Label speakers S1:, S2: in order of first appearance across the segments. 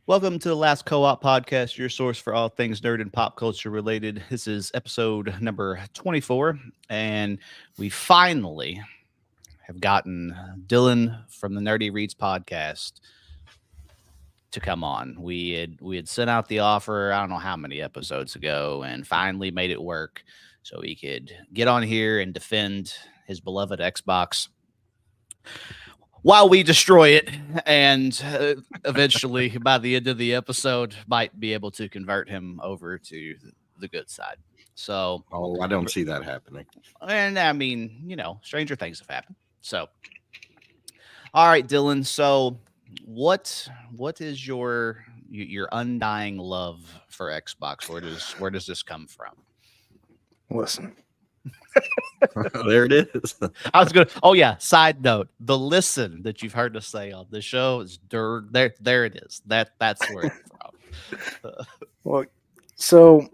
S1: Welcome to the Last Co-op Podcast, your source for all things nerd and pop culture related. This is episode number 24, and we finally have gotten Dylan from the Nerdy Reads podcast to come on. We had sent out the offer, I don't know how many episodes ago, and finally made it work so he could get on here and defend his beloved Xbox while we destroy it, and eventually by the end of the episode might be able to convert him over to the good side. So
S2: I don't see that happening.
S1: And I mean, stranger things have happened. So all right, Dylan, so what is your undying love for Xbox? Where does this come from?
S3: Listen.
S2: There it is.
S1: I was gonna. Oh yeah. Side note: the listen that you've heard us say on the show is there. There it is. That's where it's from.
S3: Well, so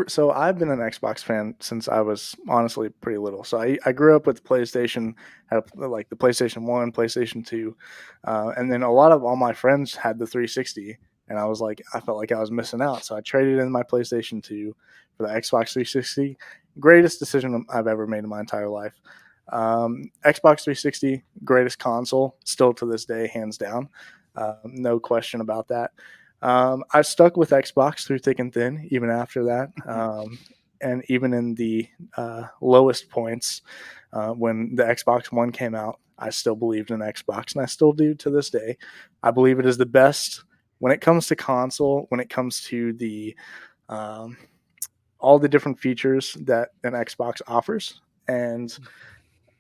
S3: so I've been an Xbox fan since I was honestly pretty little. So I grew up with PlayStation, had like the PlayStation 1, PlayStation 2, and then a lot of all my friends had the 360, and I felt like I was missing out. So I traded in my PlayStation 2 for the Xbox 360. Greatest decision I've ever made in my entire life. Xbox 360, greatest console, still to this day, hands down. No question about that. I've stuck with Xbox through thick and thin, even after that. And even in the lowest points, when the Xbox One came out, I still believed in Xbox, and I still do to this day. I believe it is the best when it comes to console, when it comes to the all the different features that an Xbox offers. And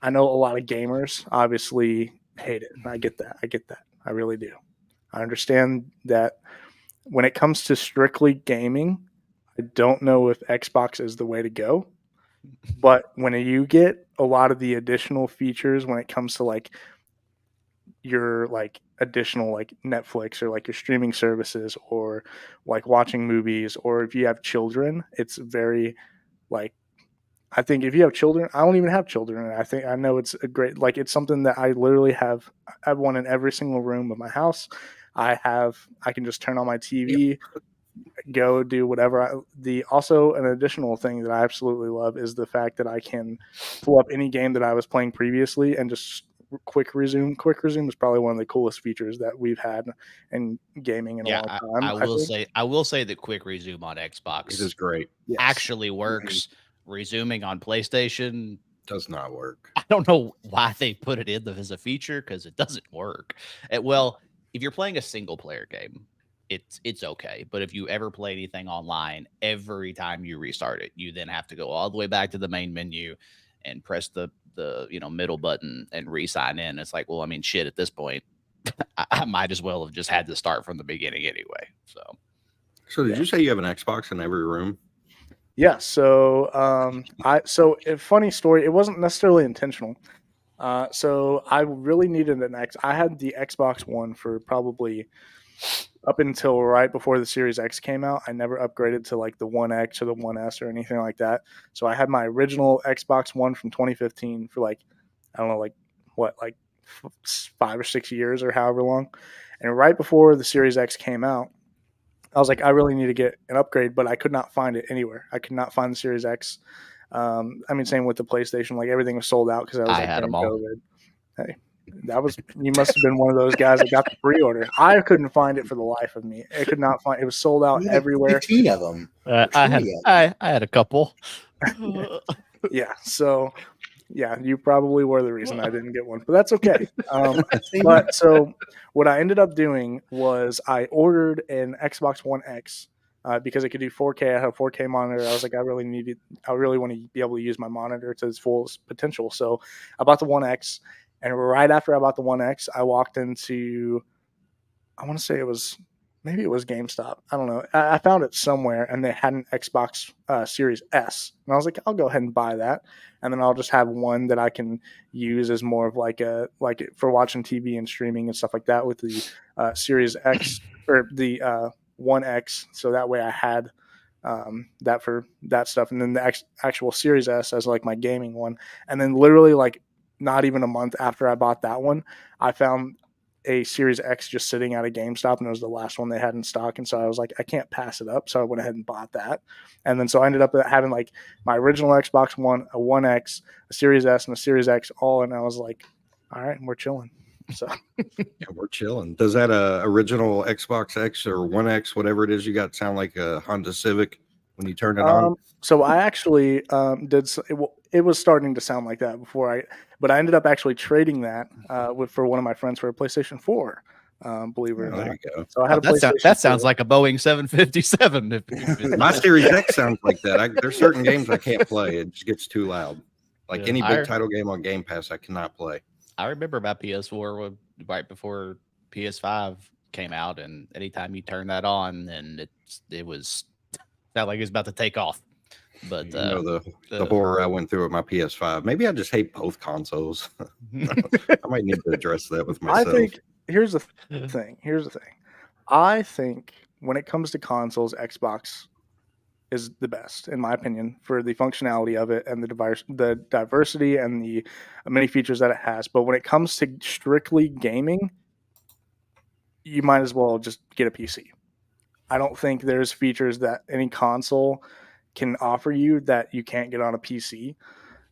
S3: I know a lot of gamers obviously hate it. I get that. I really do. I understand that when it comes to strictly gaming, I don't know if Xbox is the way to go. But when you get a lot of the additional features when it comes to like your like additional like Netflix or like your streaming services or like watching movies, or if you have children, it's very like, I think if you have children, I don't even have children. I know it's a great, like it's something that I literally have. I have one in every single room of my house. I can just turn on my TV, go do whatever. Also an additional thing that I absolutely love is the fact that I can pull up any game that I was playing previously and just quick resume. Quick resume is probably one of the coolest features that we've had in gaming in a long time.
S1: I will say that quick resume on Xbox
S2: It is great.
S3: Yes.
S1: Actually works. Resuming on PlayStation
S2: Does not work.
S1: I don't know why they put it in as a feature, because it doesn't work. Well, if you're playing a single player game, it's okay. But if you ever play anything online, every time you restart it, you then have to go all the way back to the main menu and press the middle button and re-sign in. It's like, well, I mean, shit, at this point, I might as well have just had to start from the beginning anyway.
S2: So did you say you have an Xbox in every room?
S3: Yeah. So a funny story. It wasn't necessarily intentional. So I really needed I had the Xbox One for probably up until right before the Series X came out. I never upgraded to like the 1X or the 1S or anything like that. So I had my original Xbox One from 2015 for like, I don't know, like 5 or 6 years or however long. And right before the Series X came out, I was like, I really need to get an upgrade, but I could not find it anywhere. I could not find the Series X. Same with the PlayStation. Like everything was sold out because I
S1: had them all.
S3: COVID. Hey, you must have been one of those guys that got the pre-order. I couldn't find it for the life of me. I could not find it. Was sold out everywhere.
S4: 15 of them.
S1: I had a couple.
S3: Yeah. So yeah, you probably were the reason I didn't get one, but that's okay. But so what I ended up doing was I ordered an Xbox One X because it could do 4K. I have a 4K monitor. I was like, I really want to be able to use my monitor to its full potential. So I bought the One X, and right after I bought the One X, I walked into, I want to say maybe it was GameStop. I don't know. I found it somewhere, and they had an Xbox Series S. And I was like, I'll go ahead and buy that. And then I'll just have one that I can use as more of like for watching TV and streaming and stuff like that with the Series X or the One X. So that way I had that for that stuff. And then the actual Series S as like my gaming one. And then literally like not even a month after I bought that one, I found a Series X just sitting at a GameStop, and it was the last one they had in stock. And so I was like, I can't pass it up. So I went ahead and bought that. And then so I ended up having like my original Xbox One, a One X, a Series S, and a Series X all. And I was like, all right, we're chilling. So
S2: Yeah, we're chilling. Does that original Xbox X or One X, whatever it is you got, sound like a Honda Civic when you turn it on?
S3: So I actually it was starting to sound like that before but I ended up actually trading that for one of my friends for a PlayStation 4. Believe it or
S2: Oh, there
S3: not.
S2: you go.
S3: So I had a PlayStation
S1: that sounds
S3: 4.
S1: like a Boeing 757.
S2: My Series X sounds like that. There's certain games I can't play. It just gets too loud. Like
S1: Yeah.
S2: any big title game on Game Pass, I cannot play.
S1: I remember my PS4 right before PS5 came out, and anytime you turn that on, then it was felt like it was about to take off. But
S2: the horror I went through with my PS5. Maybe I just hate both consoles. I might need to address that with myself.
S3: I think here's the thing. I think when it comes to consoles, Xbox is the best, in my opinion, for the functionality of it and the diversity and the many features that it has. But when it comes to strictly gaming, you might as well just get a PC. I don't think there's features that any console can offer you that you can't get on a PC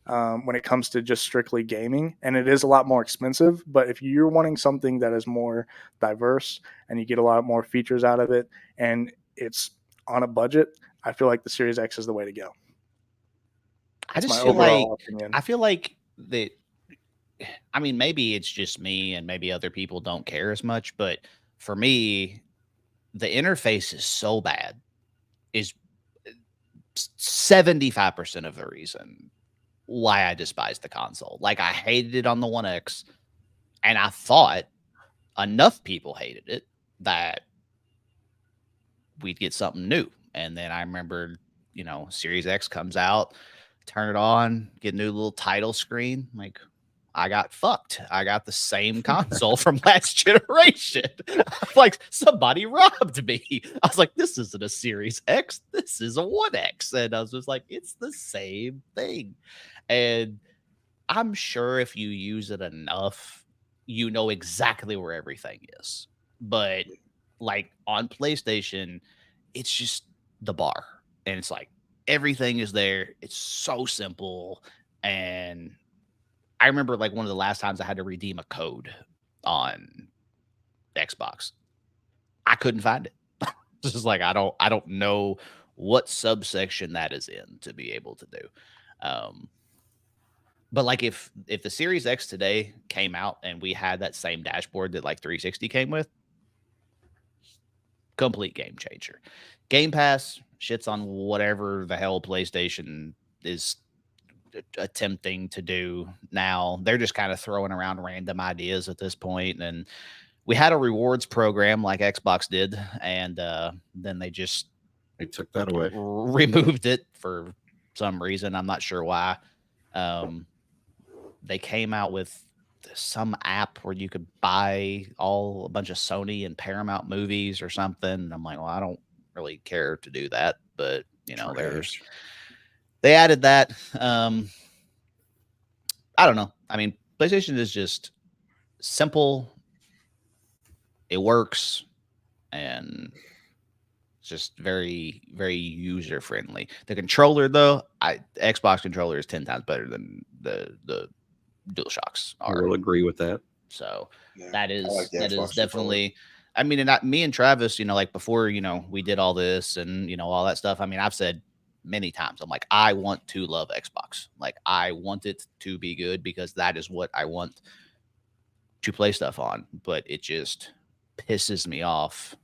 S3: when it comes to just strictly gaming. And it is a lot more expensive, but if you're wanting something that is more diverse and you get a lot more features out of it and it's on a budget, I feel like the Series X is the way to go.
S1: I just feel like that. I mean, maybe it's just me and maybe other people don't care as much, but for me, the interface is so bad is 75% of the reason why I despise the console. Like, I hated it on the One X, and I thought enough people hated it that we'd get something new. And then I remember, Series X comes out, turn it on, get a new little title screen. Like, I got fucked. I got the same console from last generation. Like, somebody robbed me. I was like, this isn't a Series X. This is a One X. And I was just like, it's the same thing. And I'm sure if you use it enough, you know exactly where everything is. But like on PlayStation, it's just the bar. And it's like everything is there. It's so simple. And I remember like one of the last times I had to redeem a code on Xbox. I couldn't find it. Just like I don't know what subsection that is in to be able to do. But like if the Series X today came out and we had that same dashboard that like 360 came with, complete game changer. Game Pass shits on whatever the hell PlayStation is attempting to do now. They're just kind of throwing around random ideas at this point. And we had a rewards program like Xbox did, and then they
S2: took that away,
S1: removed it for some reason. I'm not sure why. They came out with some app where you could buy a bunch of Sony and Paramount movies or something. And I'm like, well, I don't really care to do that, but they added that. I don't know. I mean, PlayStation is just simple. It works, and it's just very, very user friendly. The controller, though, Xbox controller is 10 times better than the DualShocks are.
S2: I will agree with that.
S1: So that is definitely. I mean, and me and Travis, like before, we did all this and all that stuff. I mean, I've said many times, I'm like, I want to love Xbox. Like, I want it to be good because that is what I want to play stuff on. But it just pisses me off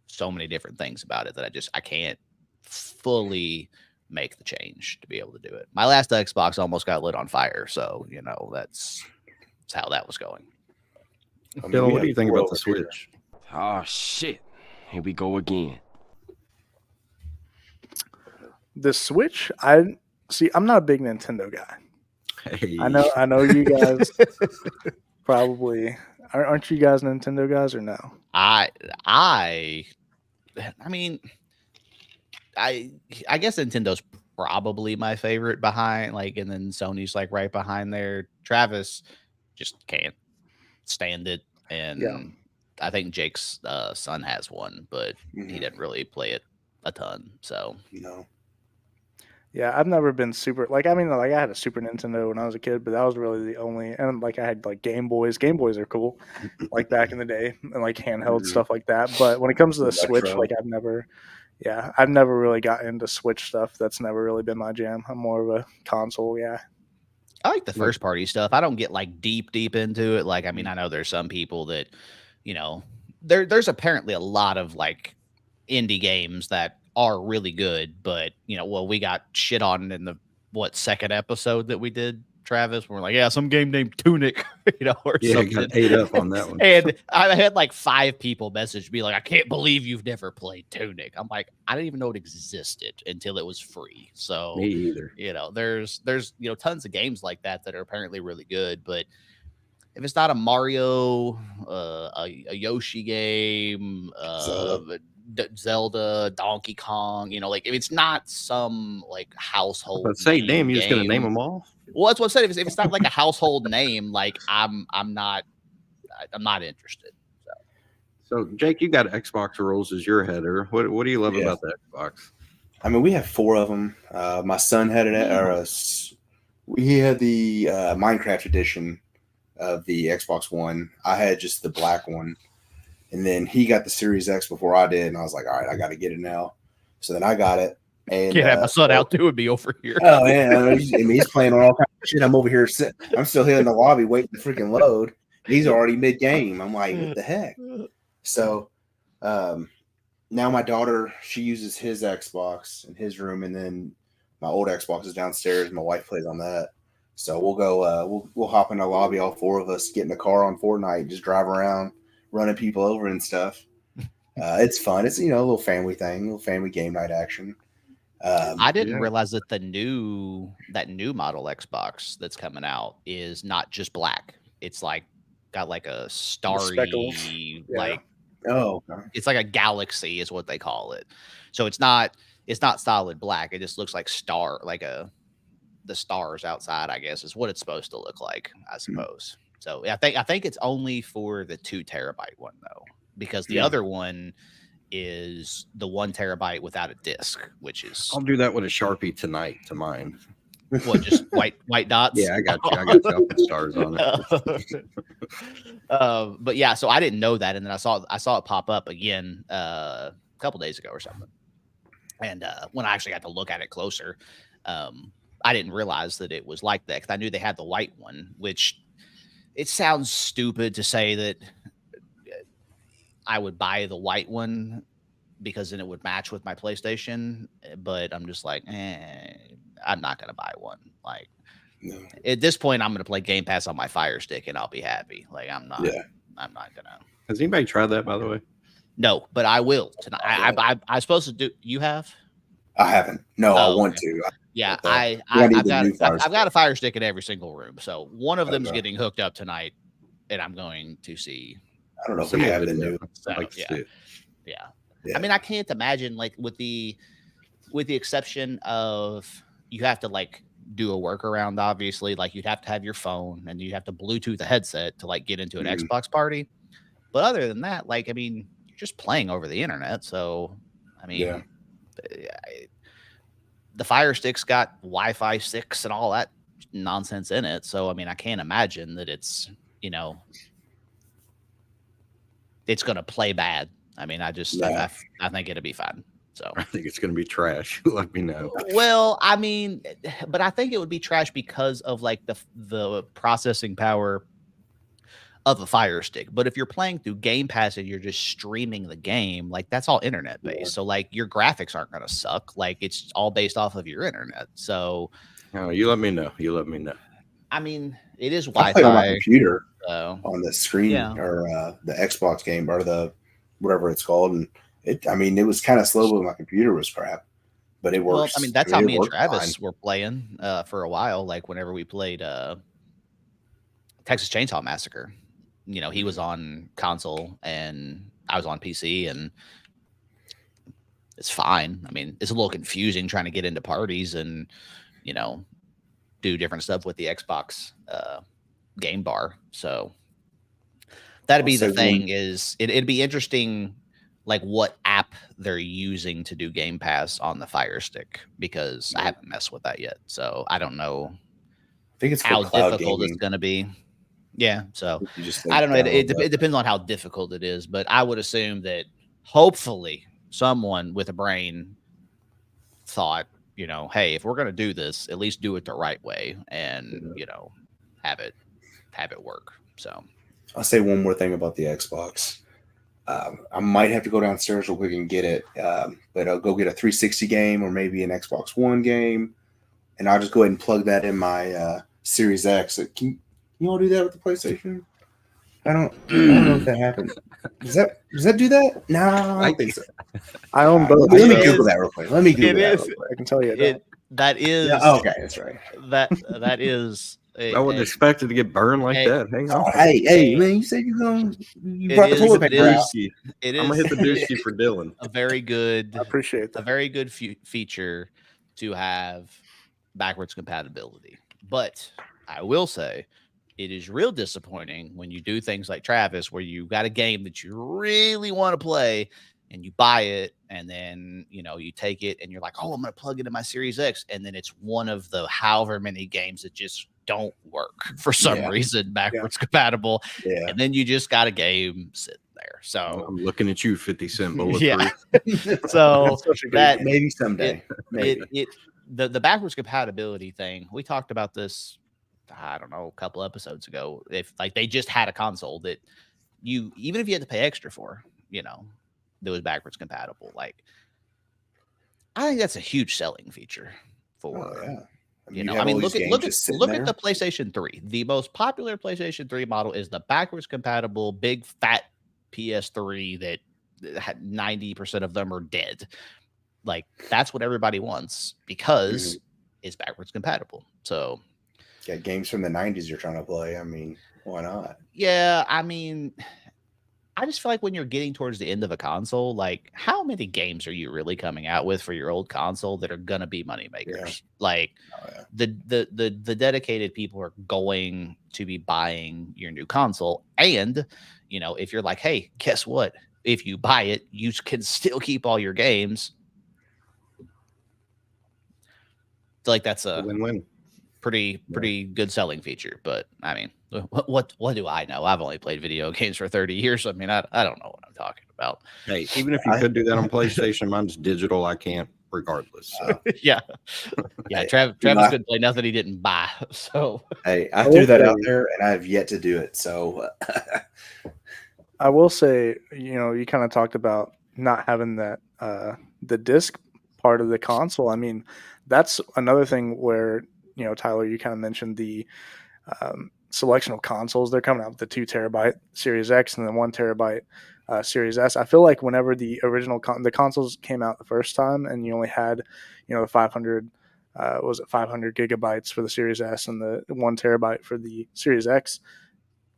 S1: so many different things about it that I can't fully make the change to be able to do it. My last Xbox almost got lit on fire, so that's how that was going.
S2: Dylan, what do you think about the Switch?
S4: Oh shit, here we go again.
S3: The Switch, I'm not a big Nintendo guy.
S2: Hey.
S3: I know you guys probably aren't. You guys Nintendo guys or no?
S1: I mean, I guess Nintendo's probably my favorite behind, like, and then Sony's like right behind there. Travis just can't stand it, and I think Jake's son has one, but he didn't really play it a ton. So
S5: No.
S3: Yeah, I've never been super like I mean like I had a Super Nintendo when I was a kid, but that was really the only and like I had like Game Boys. Game Boys are cool, like back in the day, and like handheld stuff like that. But when it comes to the Switch,
S5: Retro.
S3: like I've never really got into Switch stuff. That's never really been my jam. I'm more of a console guy.
S1: I like the first party stuff. I don't get like deep into it. Like, I mean, I know there's some people that, you know, there's apparently a lot of like indie games that are really good, but you know, well, we got shit on in the second episode that we did, Travis. We're like, yeah, some game named Tunic, you know, or
S2: Yeah, I
S1: something.
S2: got ate up on that one.
S1: And I had like 5 people message me like, I can't believe you've never played Tunic. I'm like, I didn't even know it existed until it was free. So
S2: Me either.
S1: you know, there's you know tons of games like that that are apparently really good, but if it's not a Mario, a Yoshi game, Zelda, Donkey Kong, you know, like if it's not some like household,
S2: But say, damn, you just gonna
S1: game,
S2: name them all?
S1: Well, that's what I said. If it's not like a household name, like I'm not interested.
S2: So, Jake, you got Xbox rules as your header. What do you love about the Xbox?
S5: I mean, we have 4 of them. My son had he had the Minecraft edition of the Xbox One. I had just the black one, and then he got the Series X before I did, and I was like, all right, I got to get it now. So then I got it. And
S1: Can't have my son out doing me over here.
S5: Oh yeah, he's playing on all kinds of shit. I'm over here I'm still here in the lobby waiting to freaking load. He's already mid game. I'm like, what the heck? So now my daughter, she uses his Xbox in his room, and then my old Xbox is downstairs. My wife plays on that. So we'll go. We'll hop in the lobby, all 4 of us, get in the car on Fortnite, just drive around, running people over and stuff. It's fun. It's a little family thing, little family game night action.
S1: I didn't realize that that new model Xbox that's coming out is not just black. It's like got like a starry like it's like a galaxy is what they call it. So it's not solid black. It just looks like the stars outside, I guess, is what it's supposed to look like, I suppose. So I think it's only for the 2 terabyte one though, because the other one is the 1 terabyte without a disc, which is
S2: I'll do that with a Sharpie tonight to mine.
S1: What, just white dots?
S2: Yeah, I got you. I got you. Stars on it.
S1: But yeah, so I didn't know that, and then I saw it pop up again a couple days ago or something. And when I actually got to look at it closer, I didn't realize that it was like that, because I knew they had the white one, which it sounds stupid to say that I would buy the white one because then it would match with my PlayStation. But I'm just like, I'm not going to buy one. Like,
S5: no.
S1: At this point, I'm going to play Game Pass on my Fire Stick and I'll be happy. Like, I'm not going to.
S2: Has anybody tried that, by the way?
S1: No, but I will tonight. I'm supposed to do. You have?
S5: I haven't. No, I want to.
S1: Yeah, I've got a Fire Stick in every single room. So one of them's getting hooked up tonight, and I'm going to see.
S5: I don't know if we have the new.
S1: Yeah. I mean, I can't imagine, like, with the exception of you have to like do a workaround. Obviously, like you'd have to have your phone and you'd have to Bluetooth the headset to like get into an Xbox party. But other than that, like, I mean, you're just playing over the internet. So, I mean, the Fire Stick's got Wi-Fi 6 and all that nonsense in it. So, I mean, I can't imagine that it's, it's going to play bad. I mean, I think it'll be fine. So
S2: I think it's going to be trash. Let me know.
S1: Well, I mean, but I think it would be trash because of like the processing power of a Fire Stick. But if you're playing through Game Pass and you're just streaming the game, like that's all internet based. Yeah. So like your graphics aren't going to suck. Like it's all based off of your internet. So
S2: you let me know.
S1: I mean, it is Wi-Fi.
S5: I play on my computer on the screen or the Xbox game or the whatever it's called, and it was kind of slow, but my computer was crap. But it works.
S1: Well, I mean, that's how me and Travis were playing for a while. Like whenever we played Texas Chainsaw Massacre, he was on console and I was on PC, and it's fine. I mean, it's a little confusing trying to get into parties and do different stuff with the Xbox game bar. So That'd be
S5: I'll
S1: the
S5: say one-
S1: thing. It'd be interesting, like what app they're using to do Game Pass on the Fire Stick, because I haven't messed with that yet, so I don't know
S5: I think it's for
S1: how
S5: cloud
S1: difficult it's
S5: gaming.
S1: going to be. Yeah, so
S5: You just
S1: I don't know.
S5: download that.
S1: It depends on how difficult it is, but I would assume that hopefully someone with a brain thought, hey, if we're going to do this, at least do it the right way, and have it work. So
S5: I'll say one more thing about the Xbox. I might have to go downstairs real quick and get it, but I'll go get a 360 game or maybe an Xbox One game, and I'll just go ahead and plug that in my Series X. Can you all do that with the PlayStation? I don't know if that happens. Does that do that? No, I don't think so.
S3: I own both.
S5: Let me
S1: It
S5: Google
S1: is-
S5: that real quick. Let me Google
S1: it
S5: that
S1: is-
S5: real quick.
S3: I can tell you that.
S1: that is
S5: Yeah, okay, that's right.
S1: that is
S2: I wouldn't expect it to get burned like
S1: Hey.
S2: that. Hang
S5: Oh,
S2: on.
S5: hey, man! You said you
S1: It
S5: brought the
S1: is-
S5: toilet
S1: it
S5: paper out.
S1: is- it
S2: I'm gonna
S1: is
S2: hit the dooski for Dylan.
S1: a very good
S3: I appreciate
S1: a
S3: that.
S1: very good feature to have backwards compatibility. But I will say it is real disappointing when you do things like Travis, where you got a game that you really want to play and you buy it, and then you take it and you're like, oh, I'm gonna plug it in my Series X, and then it's one of the however many games that just don't work for some
S5: Yeah.
S1: reason backwards compatible,
S5: Yeah.
S1: and then you just got a game sitting there. So
S2: I'm looking at you, 50 Cent Bulletproof.
S1: yeah. So
S3: That's such a good
S1: that
S3: game.
S5: Maybe someday. Maybe.
S1: The backwards compatibility thing, we talked about this, I don't know, a couple episodes ago. If like they just had a console that even if you had to pay extra for, that was backwards compatible. Like, I think that's a huge selling feature for
S5: Oh, yeah.
S1: you
S5: You
S1: know.
S5: have
S1: I mean,
S5: all
S1: look
S5: these
S1: at
S5: games just sitting
S1: look
S5: there.
S1: at the PlayStation 3. The most popular PlayStation 3 model is the backwards compatible big fat PS3 that had 90% of them are dead. Like, that's what everybody wants because it's backwards compatible. So
S5: Yeah, games from the 90s you're trying to play. I mean, why not?
S1: yeah, I mean, I just feel like when you're getting towards the end of a console, like, how many games are you really coming out with for your old console that are gonna be money makers? Like,
S5: Oh, yeah.
S1: the dedicated people are going to be buying your new console, and if you're like, hey, guess what? If you buy it, you can still keep all your games. Like, that's a
S2: Win-win.
S1: pretty good selling feature. But I mean, what do I know? I've only played video games for 30 years. I mean, I don't know what I'm talking about.
S2: Hey, even if you could do that on PlayStation, mine's digital. I can't, regardless. So.
S1: Yeah.
S5: Hey,
S1: Travis couldn't play nothing he didn't buy. So
S5: Hey, I threw that out there and I have yet to do it. So
S3: I will say, you kind of talked about not having that the disc part of the console. I mean, that's another thing where Tyler, you kind of mentioned the selection of consoles. They're coming out with the 2 terabyte Series X and the 1 terabyte Series S. I feel like whenever the original the consoles came out the first time, and you only had the 500 was it 500 gigabytes for the Series S and the 1 terabyte for the Series X.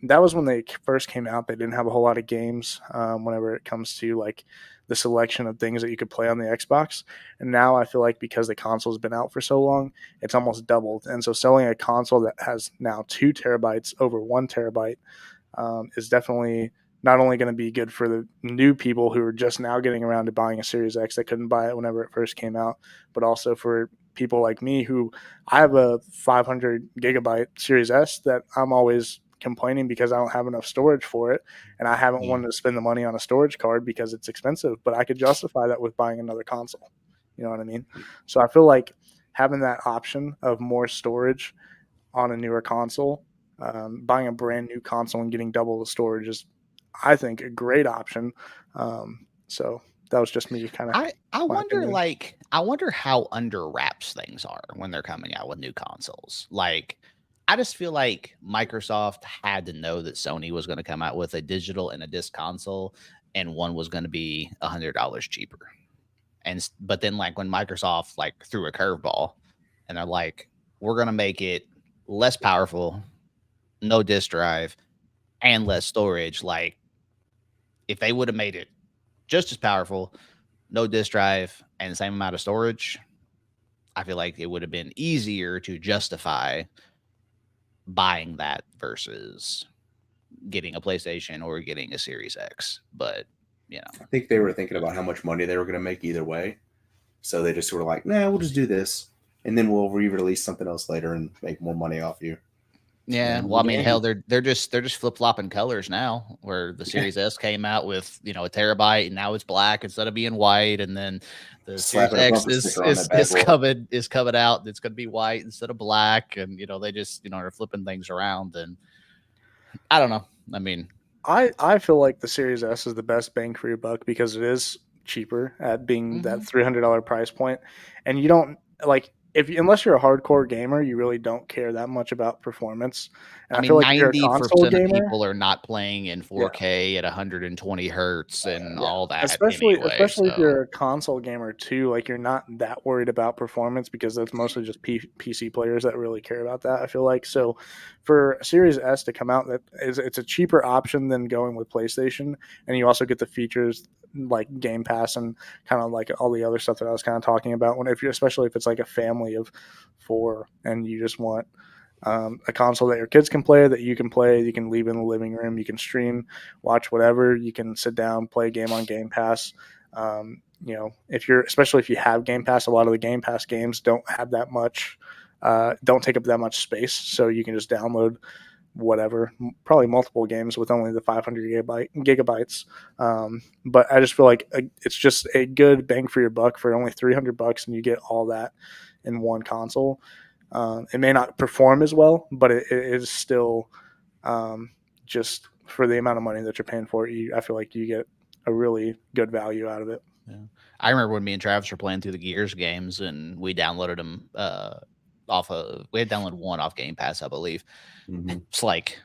S3: That was when they first came out. They didn't have a whole lot of games whenever it comes to like the selection of things that you could play on the Xbox. And now I feel like because the console's been out for so long, it's almost doubled. And so selling a console that has now 2 terabytes over 1 terabyte is definitely not only going to be good for the new people who are just now getting around to buying a Series X that couldn't buy it whenever it first came out, but also for people like me who I have a 500 gigabyte Series S that I'm always complaining because I don't have enough storage for it, and I haven't wanted to spend the money on a storage card because it's expensive, but I could justify that with buying another console. You know what I mean? So I feel like having that option of more storage on a newer console, buying a brand new console and getting double the storage is, I think, a great option. So that was just me kind of.
S1: I wonder,
S3: opinion.
S1: I wonder how under wraps things are when they're coming out with new consoles. Like, I just feel like Microsoft had to know that Sony was going to come out with a digital and a disc console, and one was going to be $100 cheaper. But then, like, when Microsoft like threw a curveball, and they're like, we're going to make it less powerful, no disk drive, and less storage. Like, if they would have made it just as powerful, no disk drive, and the same amount of storage, I feel like it would have been easier to justify buying that versus getting a PlayStation or getting a Series X. But you know,
S5: I think they were thinking about how much money they were going to make either way. So they just were like, nah, we'll just do this. And then we'll re-release something else later and make more money off you.
S1: yeah.
S5: And
S1: Well, I mean,
S5: yeah.
S1: hell, they're just flip flopping colors now. Where the Series S came out with a terabyte, and now it's black instead of being white, and then the
S5: Slapping a
S1: Series X
S5: bumper sticker on that bad
S1: is
S5: boy.
S1: coming out. It's going to be white instead of black, and they just are flipping things around, and I don't know. I mean,
S3: I feel like the Series S is the best bang for your buck because it is cheaper at being that $300 price point, and you don't like unless you're a hardcore gamer, you really don't care that much about performance. And I
S1: mean,
S3: feel like if you're a
S1: 90%
S3: console
S1: of
S3: gamer,
S1: people are not playing in 4K at 120 hertz and all that.
S3: especially
S1: anyway,
S3: if you're a console gamer too, like you're not that worried about performance because that's mostly just PC players that really care about that. I feel like so for Series S to come out, it's a cheaper option than going with PlayStation, and you also get the features like Game Pass and kind of like all the other stuff that I was kind of talking about. Especially if it's like a family of 4 and you just want a console that your kids can play, that you can leave in the living room, you can stream, watch whatever, you can sit down, play a game on Game Pass. Especially if you have Game Pass, a lot of the Game Pass games don't have that much, don't take up that much space, so you can just download whatever, probably multiple games with only the 500 gigabytes. But I just feel like it's just a good bang for your buck for only $300, and you get all that in one console. It may not perform as well, but it is still just for the amount of money that you're paying for it. I feel like you get a really good value out of it.
S1: Yeah. I remember when me and Travis were playing through the Gears games, and we downloaded them we had downloaded one off Game Pass, I believe. It's like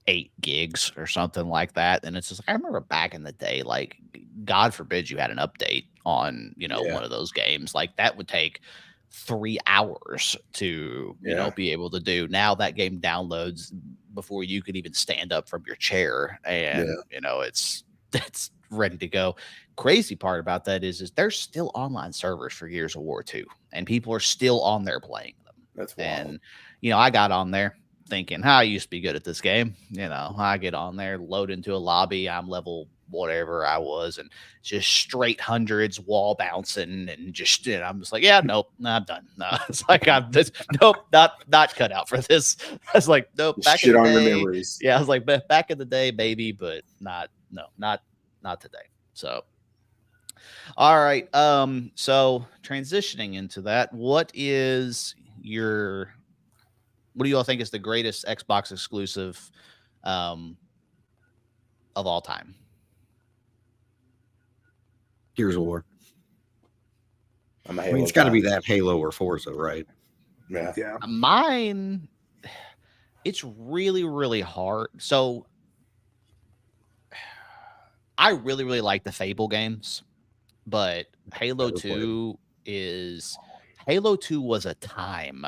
S1: 8 gigs or something like that. And it's just like, I remember back in the day, like, God forbid you had an update on, one of those games. Like, that would take 3 hours to, be able to do. Now that game downloads before you could even stand up from your chair. And, it's ready to go. Crazy part about that is there's still online servers for Gears of War 2, and people are still on there playing them.
S5: That's wild.
S1: And, I got on there thinking, I used to be good at this game. I get on there, load into a lobby. I'm level whatever I was, and just straight hundreds, wall bouncing, and just, I'm just like, yeah, nope, I'm done. No, it's like, nope, not cut out for this. I was like, nope, back
S5: shit
S1: in the
S5: on your
S1: day,
S5: memories.
S1: yeah, I was like, back in the day, baby, but not today. So, all right. So transitioning into that, what do you all think is the greatest Xbox exclusive of all time?
S2: Gears of War.
S5: I'm a
S2: I
S5: Halo
S2: mean, it's got to
S5: guy.
S2: be that Halo or Forza, right?
S5: Yeah.
S1: Mine, it's really, really hard. So I really, really like the Fable games, but Halo 2 was a time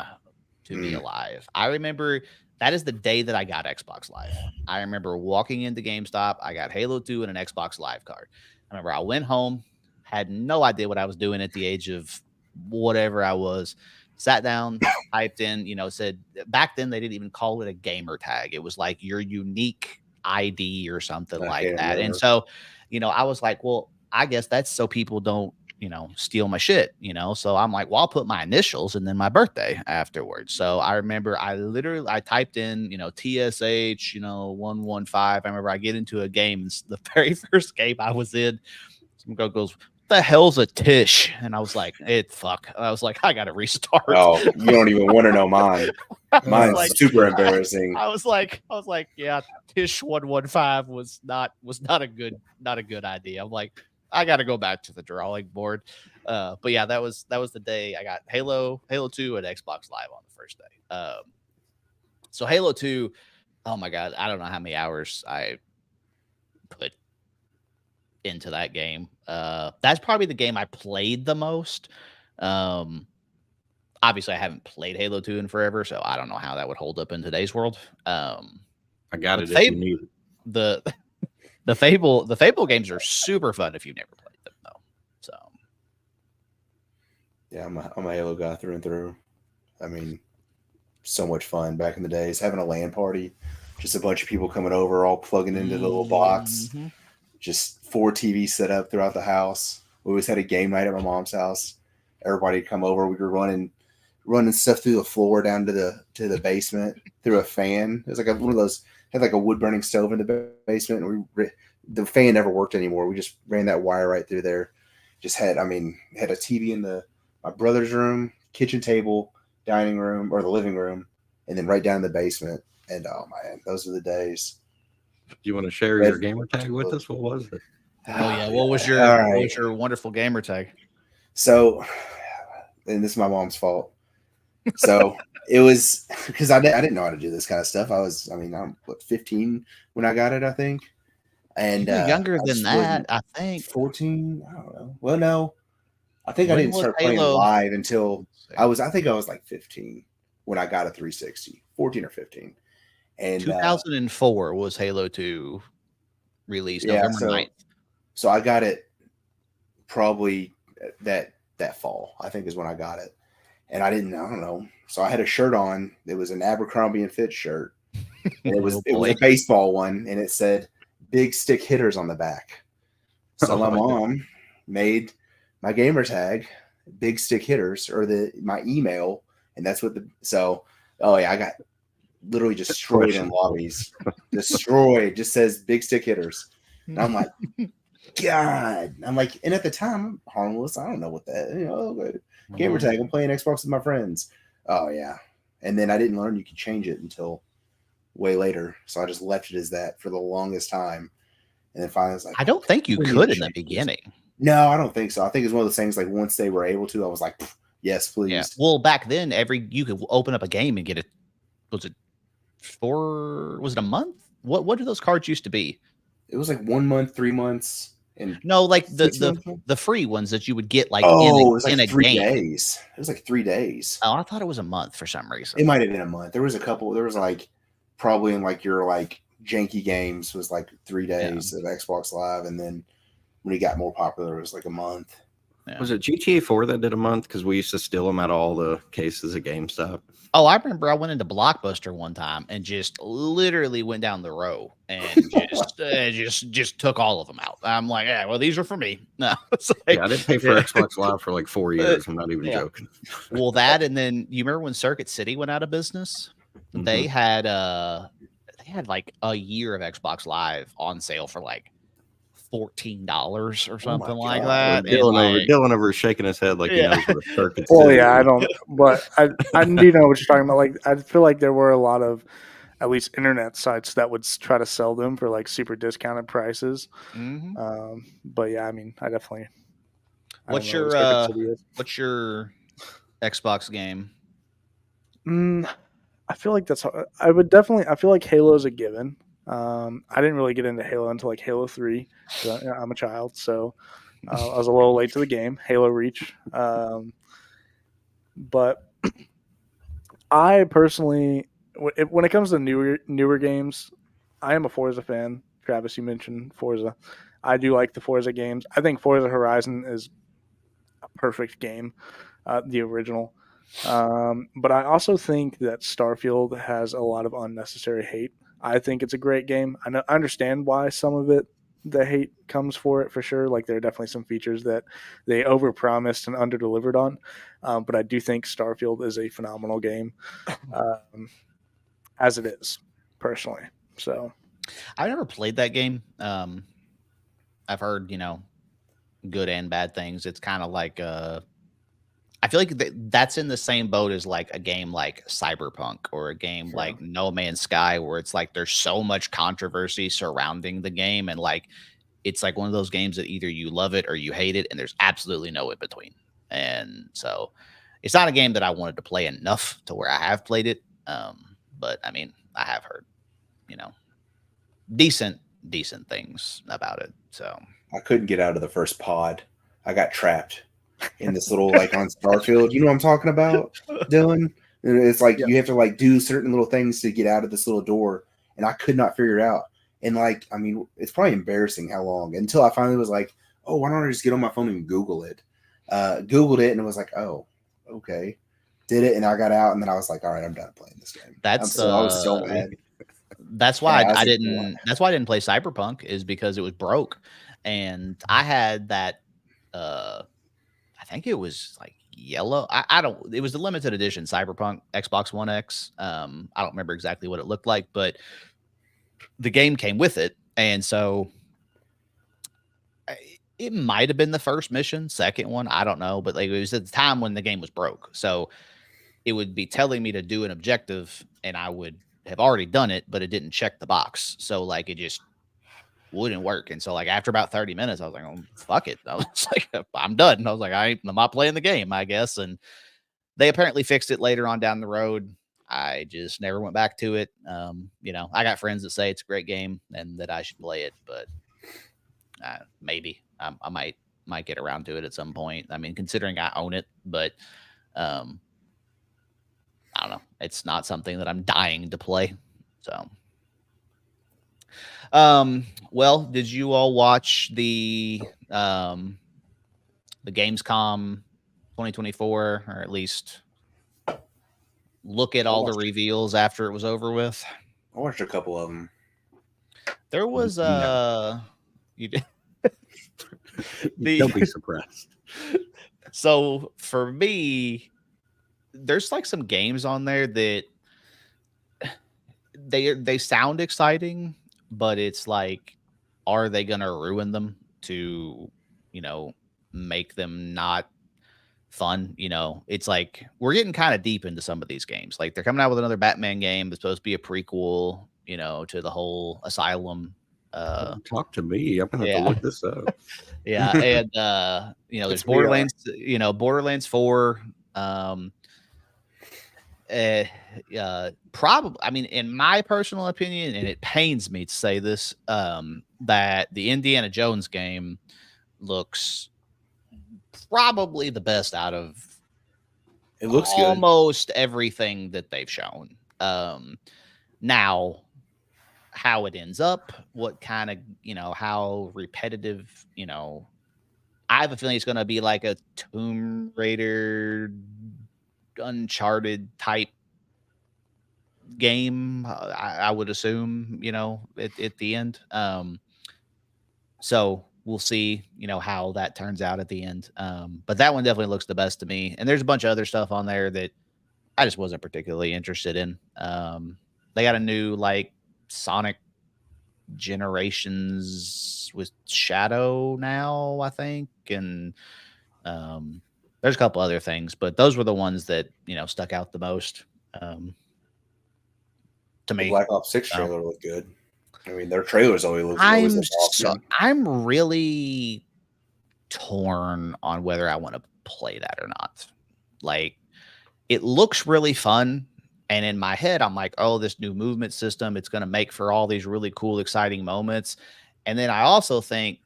S1: to be alive. I remember that is the day that I got Xbox Live. I remember walking into GameStop. I got Halo 2 and an Xbox Live card. I remember I went home, had no idea what I was doing at the age of whatever I was. Sat down, typed in, said back then they didn't even call it a gamer tag. It was like your unique ID or something like that.
S5: Remember.
S1: And so, I was like, well, I guess that's so people don't, steal my shit, So I'm like, well, I'll put my initials and then my birthday afterwards. So I remember I typed in, TSH, 115. I remember I get into a game, and the very first game I was in, some girl goes, the hell's a Tish? And I was like, fuck. I was like, I gotta restart.
S5: Oh, you don't even want to know mine. Mine's
S1: like,
S5: super embarrassing.
S1: I was like, yeah, Tish 115 was not a good idea. I'm like, I gotta go back to the drawing board. But yeah, that was the day I got Halo 2 and Xbox Live on the first day. So Halo 2, oh my god, I don't know how many hours I put into that game. That's probably the game I played the most. Obviously I haven't played Halo 2 in forever, so I don't know how that would hold up in today's world.
S2: I got it.
S1: Fable,
S2: If you need it.
S1: the Fable games are super fun if you've never played them though. So
S5: yeah, I'm a Halo guy through and through. I mean, so much fun back in the days. Having a LAN party, just a bunch of people coming over, all plugging into the little box. Just 4 TVs set up throughout the house. We always had a game night at my mom's house. Everybody would come over. We were running stuff through the floor down to the basement through a fan. It was like one of those, had like a wood burning stove in the basement, and the fan never worked anymore. We just ran that wire right through there. Just had a TV in my brother's room, kitchen table, dining room, or the living room, and then right down in the basement. And oh man, those are the days.
S2: Do you want to share your gamer tag with us? What was it?
S1: Oh yeah, what was your wonderful gamer tag?
S5: So, and this is my mom's fault. So it was because I didn't know how to do this kind of stuff. I'm 15 when I got it, I think. And
S1: you were younger than that, I think.
S5: 14. I don't know. Well, no, I think
S1: When
S5: I didn't
S1: was
S5: start
S1: Halo?
S5: playing live until I think I was like 15 when I got a 360, 14 or 15. And
S1: 2004 was Halo 2 released,
S5: yeah,
S1: November 9th.
S5: So I got it probably that fall, I think is when I got it. And I don't know. So I had a shirt on. It was an Abercrombie and Fitch shirt. And it was a baseball one, and it said Big Stick Hitters on the back. So my mom made my gamer tag Big Stick Hitters, or my email, and that's what I got literally destroyed in lobbies. Destroyed. Just says Big Stick Hitters. And I'm like, God. I'm like, and at the time I'm harmless. I don't know what that, gamer tag. I'm playing Xbox with my friends. Oh yeah. And then I didn't learn you could change it until way later. So I just left it as that for the longest time. And then finally I was like,
S1: I don't think you could in the beginning.
S5: No, I don't think so. I think it's one of those things like once they were able to, I was like, yes, please.
S1: Yeah. Well, back then you could open up a game and get it. Was it a month? What do those cards used to be?
S5: It was like 1 month, 3 months. And
S1: no, like the free ones that you would get like
S5: it was like
S1: in a
S5: 3
S1: game.
S5: days. It was like 3 days.
S1: Oh, I thought it was a month for some reason.
S5: It might have been a month. There was a couple. There was like probably in like your like janky games was like 3 days of Xbox Live, and then when he got more popular, it was like a month.
S2: Yeah. Was it GTA 4 that did a month? Because we used to steal them out of all the cases at GameStop.
S1: Oh, I remember I went into Blockbuster one time and just literally went down the row and just took all of them out. I'm like, yeah, well, these are for me. No, it's like,
S2: I didn't pay for Xbox Live for like 4 years. I'm not even joking.
S1: Well, that, and then you remember when Circuit City went out of business? Mm-hmm. They had like a year of Xbox Live on sale for like $14 or something like that.
S2: Dylan over shaking his head like he knows what a Circuit City.
S3: Well, yeah, I don't, but I do know what you're talking about. Like, I feel like there were a lot of at least internet sites that would try to sell them for like super discounted prices. Mm-hmm. But yeah, I mean, I definitely.
S1: What's your Xbox game?
S3: I feel like I feel like Halo's a given. I didn't really get into Halo until like Halo 3. I'm a child, so I was a little late to the game. Halo Reach. But I personally, when it comes to newer games, I am a Forza fan. Travis, you mentioned Forza. I do like the Forza games. I think Forza Horizon is a perfect game, the original. But I also think that Starfield has a lot of unnecessary hate. I think it's a great game. I understand why some of the hate comes for it, for sure. Like, there are definitely some features that they overpromised and underdelivered on. But I do think Starfield is a phenomenal game, as it is, personally. So
S1: I've never played that game. I've heard, good and bad things. It's kind of like I feel like that's in the same boat as like a game like Cyberpunk or a game like No Man's Sky, where it's like there's so much controversy surrounding the game, and like it's like one of those games that either you love it or you hate it, and there's absolutely no in between. And so it's not a game that I wanted to play enough to where I have played it. But I mean, I have heard, decent things about it. So
S5: I couldn't get out of the first pod. I got trapped in this little, like, on Starfield. You know what I'm talking about, Dylan? It's like you have to like do certain little things to get out of this little door, and I could not figure it out. And like, I mean, it's probably embarrassing how long until I finally was like, oh, why don't I just get on my phone and Google it? Googled it, and it was like, oh, okay. did it, and I got out, and then I was like, all right, I'm done playing this game. I was so mad.
S1: That's why
S5: Yeah,
S1: I didn't. That's why I didn't play Cyberpunk, is because it was broke, and I had that. I think it was like yellow. I don't. It was the limited edition Cyberpunk Xbox One X. I don't remember exactly what it looked like, but the game came with it, and so it might have been the first mission, second one, I don't know, but like it was at the time when the game was broke, so it would be telling me to do an objective, and I would have already done it, but it didn't check the box, so like it just wouldn't work. And so like after about 30 minutes, I was like, oh, fuck it. I was like, I'm done. And I was like, I'm not playing the game, I guess. And they apparently fixed it later on down the road. I just never went back to it. You know, I got friends that say it's a great game and that I should play it, but maybe I might get around to it at some point. I mean, considering I own it, but I don't know. It's not something that I'm dying to play. So, well, did you all watch the Gamescom 2024, or at least look at all the reveals after it was over with?
S5: I watched a couple of them.
S1: There was you did.
S2: Don't be surprised.
S1: So for me, there's like some games on there that they sound exciting, but it's like, are they gonna ruin them to, you know, make them not fun? You know, it's like we're getting kind of deep into some of these games. Like they're coming out with another Batman game that's supposed to be a prequel, you know, to the whole Asylum.
S2: Talk to me. I'm gonna have to look this up.
S1: Yeah, and you know, there's Borderlands, you know, Borderlands 4. Probably, I mean, in my personal opinion, and it pains me to say this, that the Indiana Jones game looks probably the best out of
S5: It looks
S1: almost everything that they've shown. Now, how it ends up, what kind of, you know, how repetitive, you know, I have a feeling it's going to be like a Tomb Raider, Uncharted type game, I would assume, you know, at the end. So we'll see, you know, how that turns out at the end. But that one definitely looks the best to me. And there's a bunch of other stuff on there that I just wasn't particularly interested in. They got a new like Sonic Generations with Shadow now, I think, and there's a couple other things, but those were the ones that, you know, stuck out the most to me.
S5: The Black Ops 6 trailer looked good. I mean, their trailers always look awesome.
S1: I'm really torn on whether I want to play that or not. Like, it looks really fun, and in my head, I'm like, oh, this new movement system, it's going to make for all these really cool, exciting moments. And then I also think,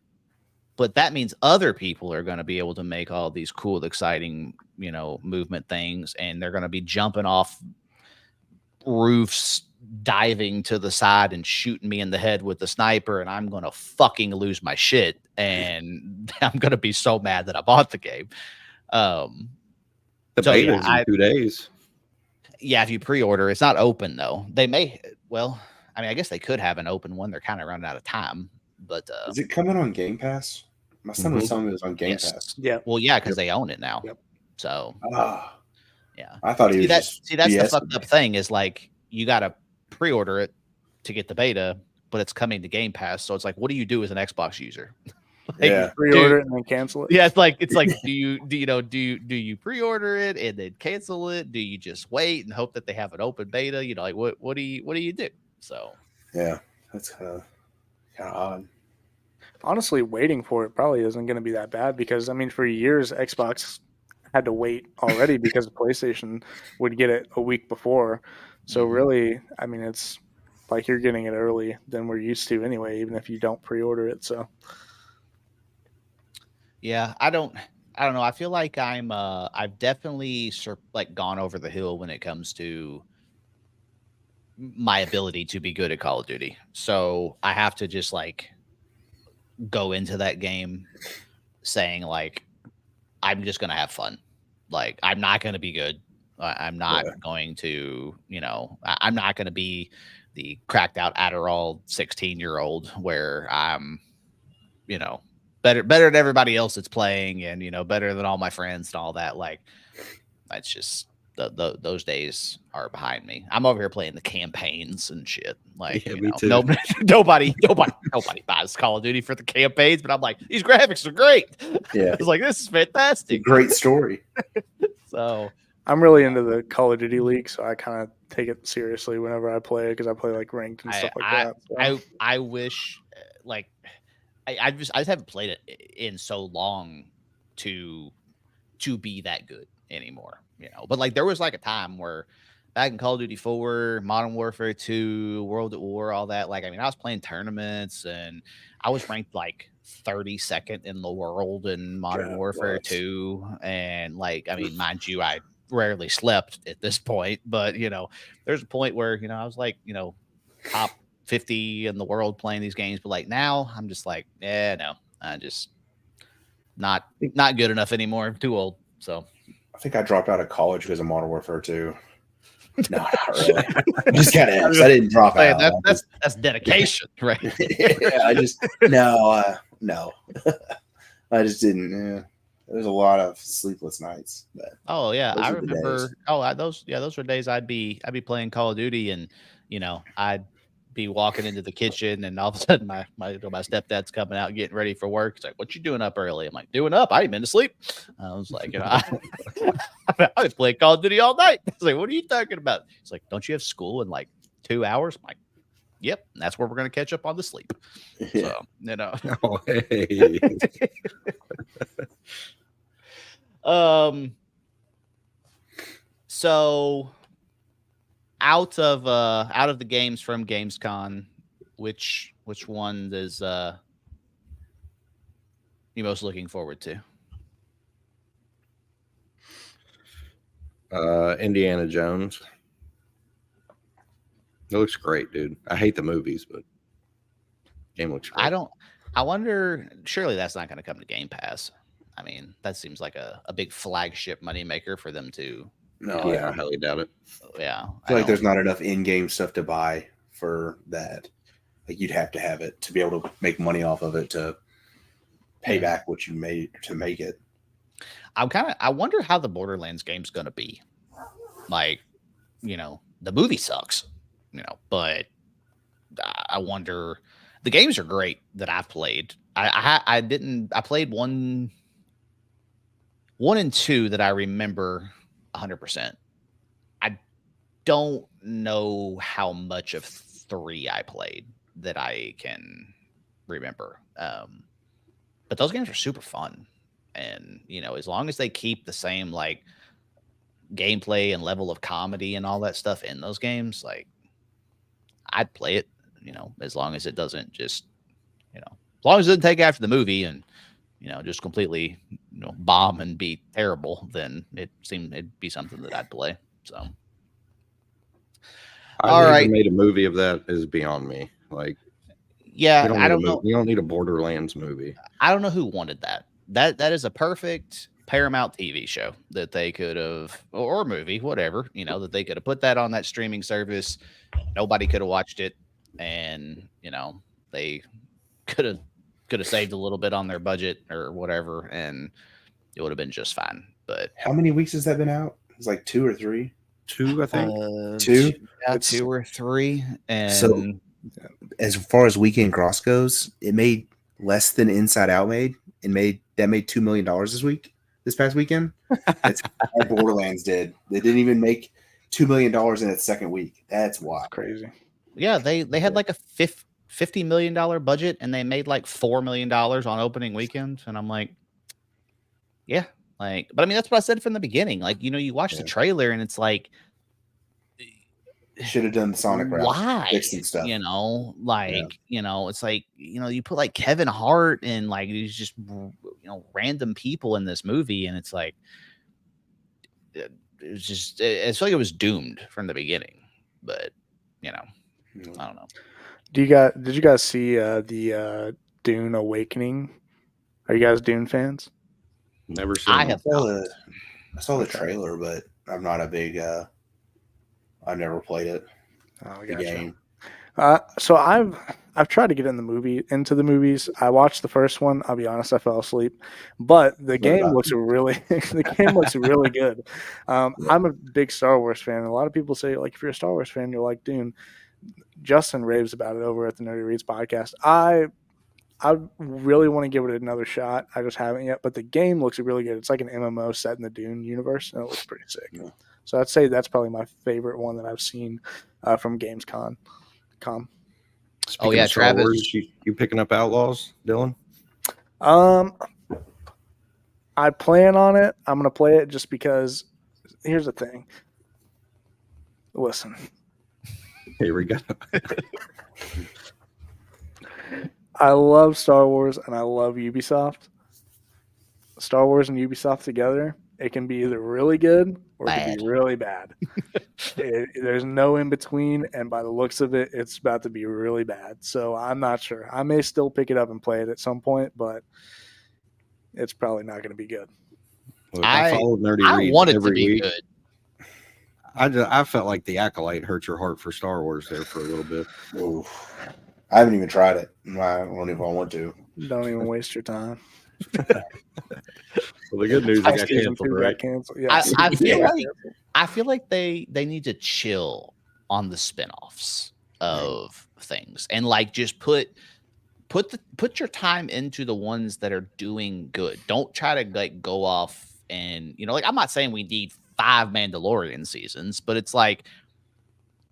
S1: but that means other people are going to be able to make all these cool, exciting, you know, movement things, and they're going to be jumping off roofs, diving to the side and shooting me in the head with the sniper, and I'm going to fucking lose my shit, and I'm going to be so mad that I bought the game.
S2: The beta's in 2 days.
S1: Yeah, if you pre-order, it's not open though. They may, well, I mean, I guess they could have an open one. They're kind of running out of time. But
S5: is it coming on Game Pass? My son was telling me it was on Game Pass.
S3: Yeah.
S1: Well, yeah, because they own it now.
S3: Yep.
S1: So
S5: yeah. I thought he was just
S1: that's the fucked up thing, is like you gotta pre-order it to get the beta, but it's coming to Game Pass. So it's like, what do you do as an Xbox user? Like,
S3: pre-order it and then cancel it.
S1: Yeah, it's like do you pre-order it and then cancel it? Do you just wait and hope that they have an open beta? You know, like what do you do? So
S5: yeah, that's kind of odd.
S3: Honestly, waiting for it probably isn't going to be that bad, because I mean, for years Xbox had to wait already because PlayStation would get it a week before. So really, I mean, it's like you're getting it early than we're used to anyway, even if you don't pre-order it. So
S1: yeah, I don't know. I feel like I've definitely like gone over the hill when it comes to my ability to be good at Call of Duty. So I have to just like go into that game saying like, I'm just going to have fun. Like, I'm not going to be good. I'm not going to, I'm not going to be the cracked out Adderall 16-year-old where I'm, better than everybody else that's playing and, better than all my friends and all that. Like, that's just those days are behind me. I'm over here playing the campaigns and shit. Like,
S2: Yeah, me too.
S1: Nobody buys Call of Duty for the campaigns, but I'm like, these graphics are great.
S5: Yeah.
S1: It's like, this is fantastic.
S5: Great story.
S1: So
S3: I'm really into the Call of Duty League, so I kind of take it seriously whenever I play because I play like ranked and stuff like that. So.
S1: I wish like I just haven't played it in so long to be that good anymore, But like there was like a time where back in Call of Duty 4, Modern Warfare 2, World at War, all that. Like, I mean, I was playing tournaments and I was ranked like 32nd in the world in Modern Warfare 2. And like, I mean, mind you, I rarely slept at this point, but there's a point where, I was like, top 50 in the world playing these games. But like now I'm just like, no, I just not good enough anymore. I'm too old. So
S5: I think I dropped out of college because of Modern Warfare 2. No, not really. I just got F's. I didn't drop out.
S1: That's dedication, right?
S5: Yeah, I just no. I just didn't. Yeah. There's a lot of sleepless nights. But
S1: oh yeah, I remember. Those were days I'd be playing Call of Duty, and I'd be walking into the kitchen, and all of a sudden my stepdad's coming out getting ready for work. He's like, "What you doing up early?" I'm like, "Doing up? I ain't been to sleep." I was like, I've been playing Call of Duty all night. I was like, "What are you talking about?" He's like, "Don't you have school in like 2 hours?" I'm like, "Yep, and that's where we're gonna catch up on the sleep."
S5: Yeah.
S1: So
S2: Oh, hey.
S1: So out of the games from Gamescom, which one is you most looking forward to?
S2: Indiana Jones. It looks great, dude. I hate the movies, but game looks great.
S1: I wonder, surely that's not going to come to Game Pass. I mean, that seems like a big flagship moneymaker for them to.
S5: No,
S2: Yeah, I highly doubt it.
S1: Yeah.
S5: I feel like there's not enough in-game stuff to buy for that. Like you'd have to have it to be able to make money off of it to pay back what you made to make it.
S1: I wonder how the Borderlands game's going to be. Like, the movie sucks, but I wonder. The games are great that I've played. I played 1 and 2 that I remember 100%. I don't know how much of 3 I played that I can remember. But those games are super fun. And, as long as they keep the same like gameplay and level of comedy and all that stuff in those games, like I'd play it, as long as it doesn't just, as long as it doesn't take after the movie and, just completely, bomb and be terrible, then it'd be something that I'd play. So,
S2: All right, made a movie of that is beyond me. Like,
S1: yeah, I don't know.
S2: You don't need a Borderlands movie.
S1: I don't know who wanted that. That is a perfect Paramount TV show that they could have, or movie, whatever, that they could have put that on that streaming service. Nobody could have watched it, and they could have saved a little bit on their budget or whatever, and it would have been just fine. But
S5: how many weeks has that been out? It's like 2 or 3.
S2: 2, I think.
S5: 2?
S1: Yeah, 2 or 3. And
S5: so, as far as weekend gross goes, it made less than Inside Out made. Made $2 million this past weekend. That's how Borderlands did. They didn't even make $2 million in its second week. That's wild.
S3: Crazy.
S1: Yeah, they had like a $50 million budget, and they made like $4 million on opening weekend. And I'm like, yeah, like, but I mean, that's what I said from the beginning. Like, you watch the trailer, and it's like,
S5: should have done the Sonic route.
S1: Why?
S5: Fixing stuff.
S1: It's like, you put like Kevin Hart and like these just, random people in this movie. And it's like, it's like it was doomed from the beginning, but I don't know.
S3: Did you guys see the Dune Awakening? Are you guys Dune fans?
S2: Never seen
S1: I
S2: it.
S1: have.
S5: I saw the trailer, but I'm not a big. I've never played it.
S3: Oh,
S5: The game.
S3: So I've tried to get into the movies. I watched the first one. I'll be honest, I fell asleep. But the game
S5: about-
S3: looks really the game looks really good. I'm a big Star Wars fan. A lot of people say, like, if you're a Star Wars fan, you're like Dune. Justin raves about it over at the Nerdy Reads podcast. I really want to give it another shot. I just haven't yet. But the game looks really good. It's like an MMO set in the Dune universe, and it looks pretty sick.
S5: Yeah.
S3: So I'd say that's probably my favorite one that I've seen from Gamescom.
S2: Speaking
S1: yeah,
S2: of Star
S1: Travis.
S2: Wars, you picking up Outlaws, Dylan?
S3: I plan on it. I'm gonna play it just because. Here's the thing. Listen,
S2: Here we go.
S3: I love Star Wars and I love Ubisoft. Star Wars and Ubisoft together, it can be either really good or it can be really bad. There's no in between, and by the looks of it, it's about to be really bad. So I'm not sure. I may still pick it up and play it at some point, but it's probably not going to be good.
S2: Look, I followed Nerdy
S1: I
S2: Reads
S1: want it to
S2: every
S1: be
S2: week.
S1: good.
S2: I felt like the Acolyte hurt your heart for Star Wars there for a little bit.
S5: Oof. I haven't even tried it. I don't know if I want to.
S3: Don't even waste your time.
S2: Well, the good news is it got
S3: Season
S2: canceled,
S3: 2
S2: right?
S3: got canceled. Yeah.
S1: I feel like they need to chill on the spinoffs of things and like just put your time into the ones that are doing good. Don't try to like go off and like I'm not saying we need 5 Mandalorian seasons, but it's like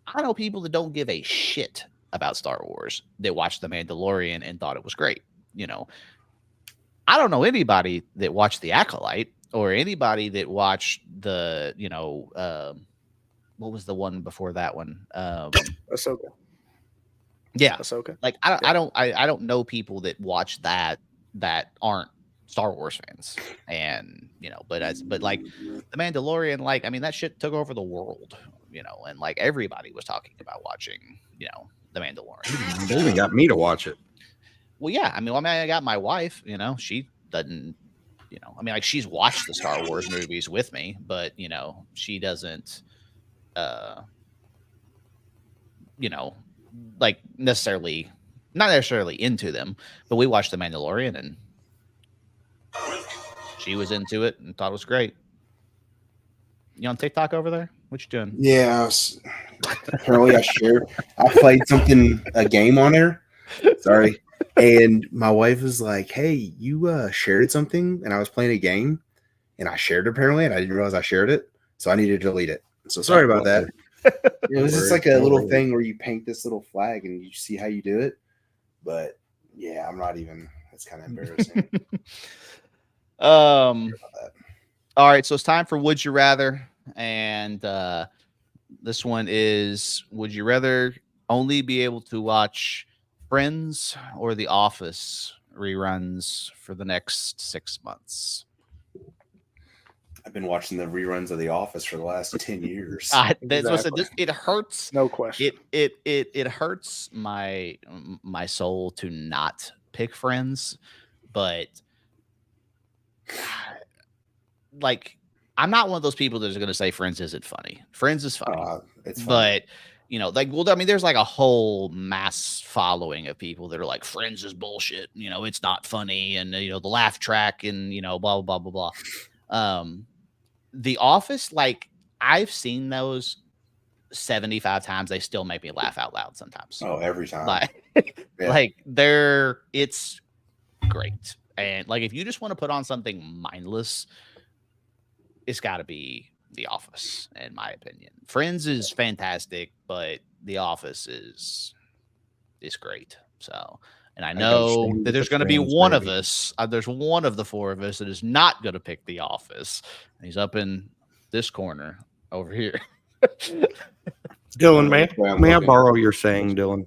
S1: I know people that don't give a shit about Star Wars that watched The Mandalorian and thought it was great. I don't know anybody that watched The Acolyte or anybody that watched the, what was the one before that one?
S3: Ahsoka.
S1: Yeah.
S3: Ahsoka.
S1: Like I don't know people that watch that aren't Star Wars fans. And, but like The Mandalorian, like, I mean, that shit took over the world, and like everybody was talking about watching, The Mandalorian.
S2: They even got me to watch it.
S1: Well, yeah. I mean, I got my wife, she doesn't, I mean, like she's watched the Star Wars movies with me, but, she doesn't, like not necessarily into them, but we watched The Mandalorian and she was into it and thought it was great. You on TikTok over there? What you doing?
S5: Yeah. Apparently I played a game on there. Sorry. And my wife was like, hey, you shared something, and I was playing a game and I shared it apparently, and I didn't realize I shared it. So I needed to delete it. So sorry about that. It was just like a little thing where you paint this little flag and you see how you do it. But yeah, I'm not even, it's kind of embarrassing.
S1: All right, so it's time for Would You Rather. And this one is, would you rather only be able to watch Friends or The Office reruns for the next 6 months?
S5: I've been watching the reruns of The Office for the last 10 years.
S1: It hurts.
S3: No question.
S1: It hurts my soul to not pick Friends, but like I'm not one of those people that's going to say Friends isn't funny. Friends is funny,
S5: it's funny.
S1: But I mean, there's like a whole mass following of people that are like, Friends is bullshit. It's not funny, and the laugh track, and blah blah blah blah blah. The Office, like I've seen those 75 times. They still make me laugh out loud sometimes.
S5: Oh, every time.
S1: Like it's great. And like if you just want to put on something mindless, it's got to be The Office, in my opinion. Friends is fantastic, but The Office is great. So, and I know that there's going to be one of us. There's one of the 4 of us that is not going to pick The Office. And he's up in this corner over here.
S2: Dylan, may I borrow your saying, Dylan?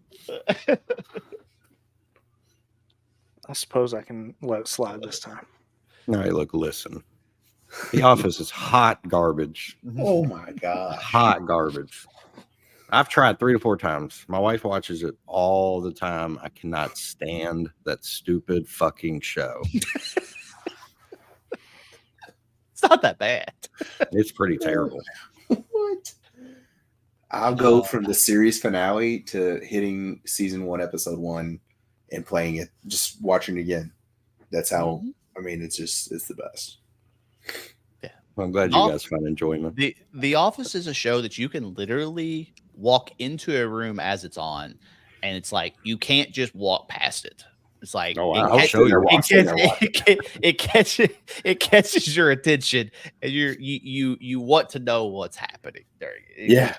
S3: I suppose I can let it slide this time.
S2: No, look, listen. The Office is hot garbage.
S5: Oh my god.
S2: Hot garbage. I've tried 3 to 4 times. My wife watches it all the time. I cannot stand that stupid fucking show.
S1: not that bad.
S2: It's pretty terrible.
S5: What? I'll go from the series finale to hitting season 1, episode 1, and playing it, just watching it again. That's how. I mean, it's the best.
S1: Yeah,
S2: Well, I'm glad you guys find enjoyment.
S1: The Office is a show that you can literally walk into a room as it's on, and it's like you can't just walk past it. It's like it catches your attention, and you want to know what's happening during it.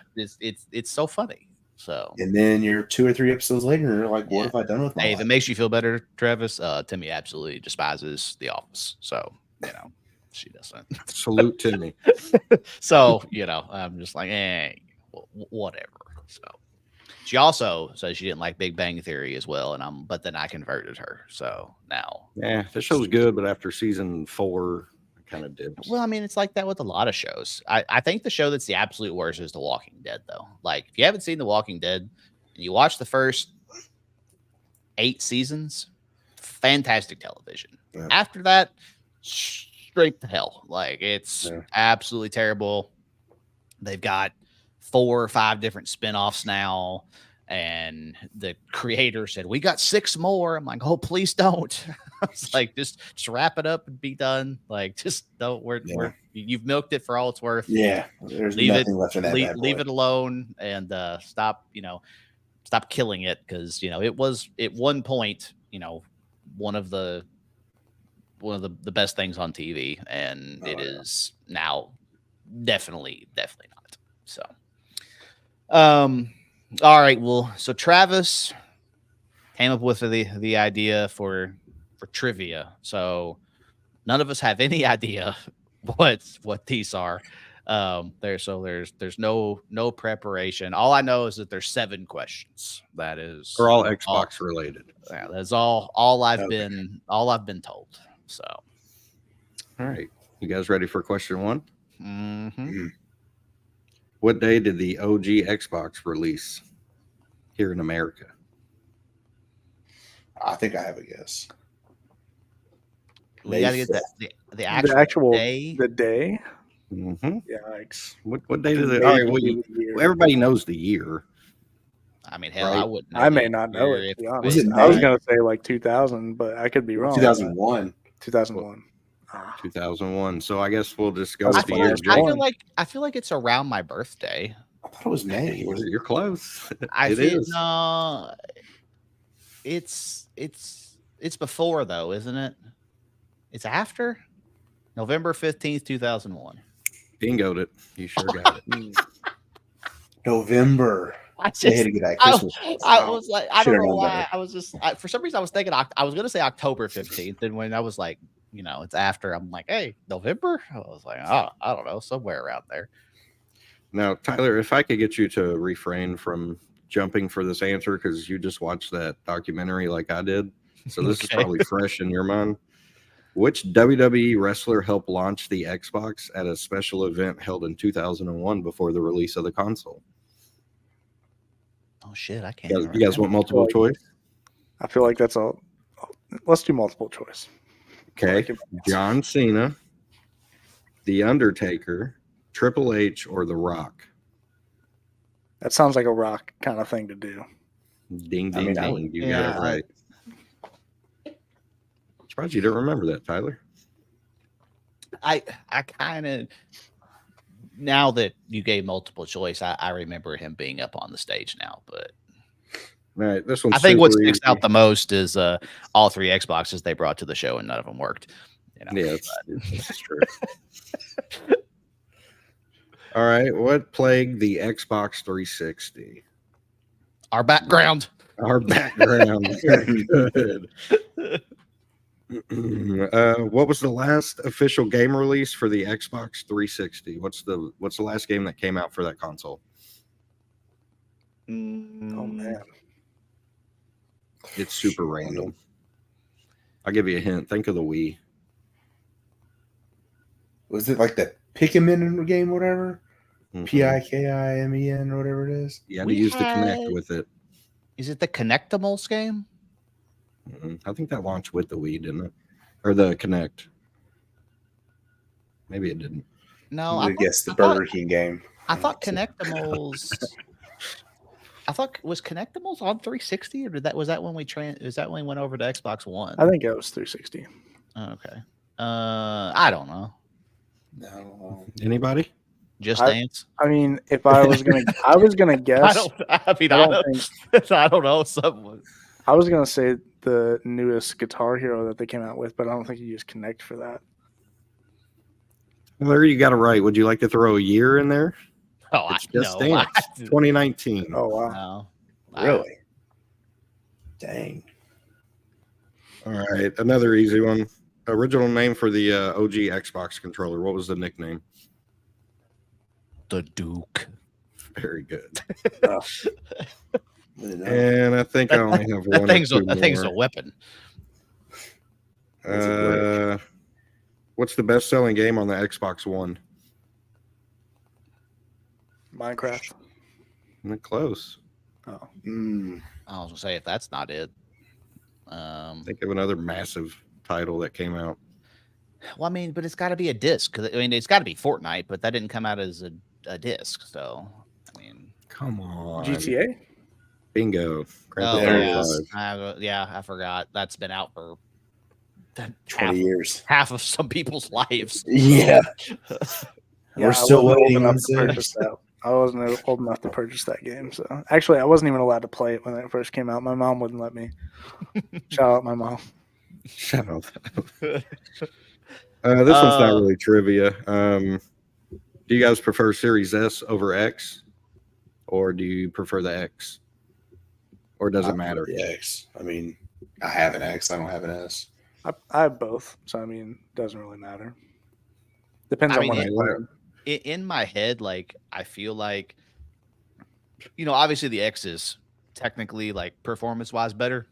S1: It's so funny. So,
S5: and then you're 2 or 3 episodes later, and you're like, "What have I done with my life?"
S1: If it makes you feel better, Travis, Timmy absolutely despises The Office. So she doesn't.
S2: Salute Timmy.
S1: So I'm just like, whatever. So. She also says she didn't like Big Bang Theory as well, but then I converted her. So now,
S2: the show's good, but after season 4, it kind of dips.
S1: Well, I mean, it's like that with a lot of shows. I think the show that's the absolute worst is The Walking Dead, though. Like, if you haven't seen The Walking Dead and you watch the first 8 seasons, fantastic television. Yeah. After that, straight to hell. Like, it's absolutely terrible. They've got 4 or 5 different spinoffs now, and the creator said, "We got 6 more." I'm like, "Oh, please don't." I was like, just wrap it up and be done. Like, just don't. You've milked it for all it's worth.
S5: Yeah, there's nothing left in that.
S1: Leave it alone and stop killing it, because it was at one point one of the best things on TV, and it is now definitely not. So. All right. Well, so Travis came up with the idea for trivia. So none of us have any idea what these are. There's no preparation. All I know is that there's 7 questions. That is,
S2: they're all Xbox related.
S1: Yeah, that's all I've been told. So,
S2: all right, you guys ready for question 1?
S1: Mm-hmm.
S2: What day did the OG Xbox release here in America?
S5: I think I have a guess.
S1: We got to get the actual day.
S3: The day?
S2: Mm-hmm.
S3: Yikes.
S2: What day did it? All right, well, everybody knows the year.
S1: I mean, hell, right? I wouldn't.
S3: I may not know it, to be honest. I was going to say like 2000, but I could be wrong.
S5: 2001.
S3: 2001.
S2: 2001. So I guess we'll just go with the year.
S1: I feel like it's around my birthday.
S5: I thought it was May.
S2: You're close.
S1: It is. No, it's before though, isn't it? It's after November 15th, 2001.
S2: Bingoed it. You sure got it.
S5: November.
S1: I had to get that Christmas. I was like, I don't know why.
S5: Better.
S1: I was just for some reason I was thinking I was going to say October 15th, and when I was like, it's after, I'm like, hey, November. I was like, oh, I don't know, somewhere around there.
S2: Now, Tyler, if I could get you to refrain from jumping for this answer, because you just watched that documentary like I did, so this is probably fresh in your mind. Which WWE wrestler helped launch the Xbox at a special event held in 2001 before the release of the console?
S1: Oh shit, I can't.
S2: You guys want multiple choice?
S3: I feel like that's all. Let's do multiple choice.
S2: Okay, John Cena, The Undertaker, Triple H, or The Rock?
S3: That sounds like a Rock kind of thing to do.
S2: Ding, ding, ding. You got it right. Surprised you didn't remember that, Tyler.
S1: I kind of, now that you gave multiple choice, I remember him being up on the stage now, but.
S2: All right, this one.
S1: I think what sticks out the most is all 3 Xboxes they brought to the show, and none of them worked.
S2: Yeah, it's true. All right, what plagued the Xbox 360?
S1: Our background.
S2: Good. What was the last official game release for the Xbox 360? What's the last game that came out for that console?
S3: Oh man.
S2: It's super random. I'll give you a hint. Think of the Wii.
S5: Was it like the Pikmin game, whatever?
S2: Mm-hmm.
S5: Pikimen or whatever it is?
S2: You had to use the Kinect with it.
S1: Is it the Connectimals game?
S2: I think that launched with the Wii, didn't it? Or the Kinect. Maybe it didn't.
S1: No,
S5: I guess the Burger King game.
S1: I thought Connectimals. I thought was Connectimals on 360, or was that when we went over to Xbox One?
S3: I think it was 360.
S1: Oh, okay. I don't know.
S5: No.
S2: Anybody?
S1: Just Dance.
S3: I mean, if I was gonna guess.
S1: I don't know. Someone.
S3: I was gonna say the newest Guitar Hero that they came out with, but I don't think you use Connect for that.
S2: Well, there you got it right. Would you like to throw a year in there?
S1: Oh,
S2: It's Just Dance, 2019.
S3: Oh wow!
S1: No.
S5: Really? Dang.
S2: All right, another easy one. Original name for the OG Xbox controller. What was the nickname?
S1: The Duke.
S2: Very good.
S5: Really not.
S2: And I think I only have one.
S1: That thing's a weapon.
S2: What's the best-selling game on the Xbox One?
S3: Minecraft.
S2: Close.
S3: Oh,
S1: I was gonna say if that's not it.
S2: Think of another massive title that came out.
S1: Well, I mean, but it's got to be a disc. 'Cause, I mean, it's got to be Fortnite, but that didn't come out as a disc. So, I mean,
S2: Come on.
S3: GTA.
S2: Bingo. Grand
S1: oh,
S2: Theft
S5: There
S2: Auto
S5: it is.
S2: 5.
S1: yeah, I forgot. That's been out for
S5: 20 years.
S1: half of some people's lives.
S5: Yeah.
S3: Yeah,
S5: We're still
S3: I wasn't old
S5: waiting
S3: enough
S5: on
S3: to purchase that. I wasn't old enough to purchase that game. So actually, I wasn't even allowed to play it when it first came out. My mom wouldn't let me. Shout out my mom.
S2: Shut up. This one's not really trivia. Do you guys prefer Series S over X? Or do you prefer the X? Or does it matter?
S5: The X. I mean, I have an X. I don't have an S.
S3: I have both, so I mean, it doesn't really matter. Depends
S1: I
S3: on
S1: mean,
S3: when I play it.
S1: In my head, like I feel like, obviously the X is technically like performance-wise better.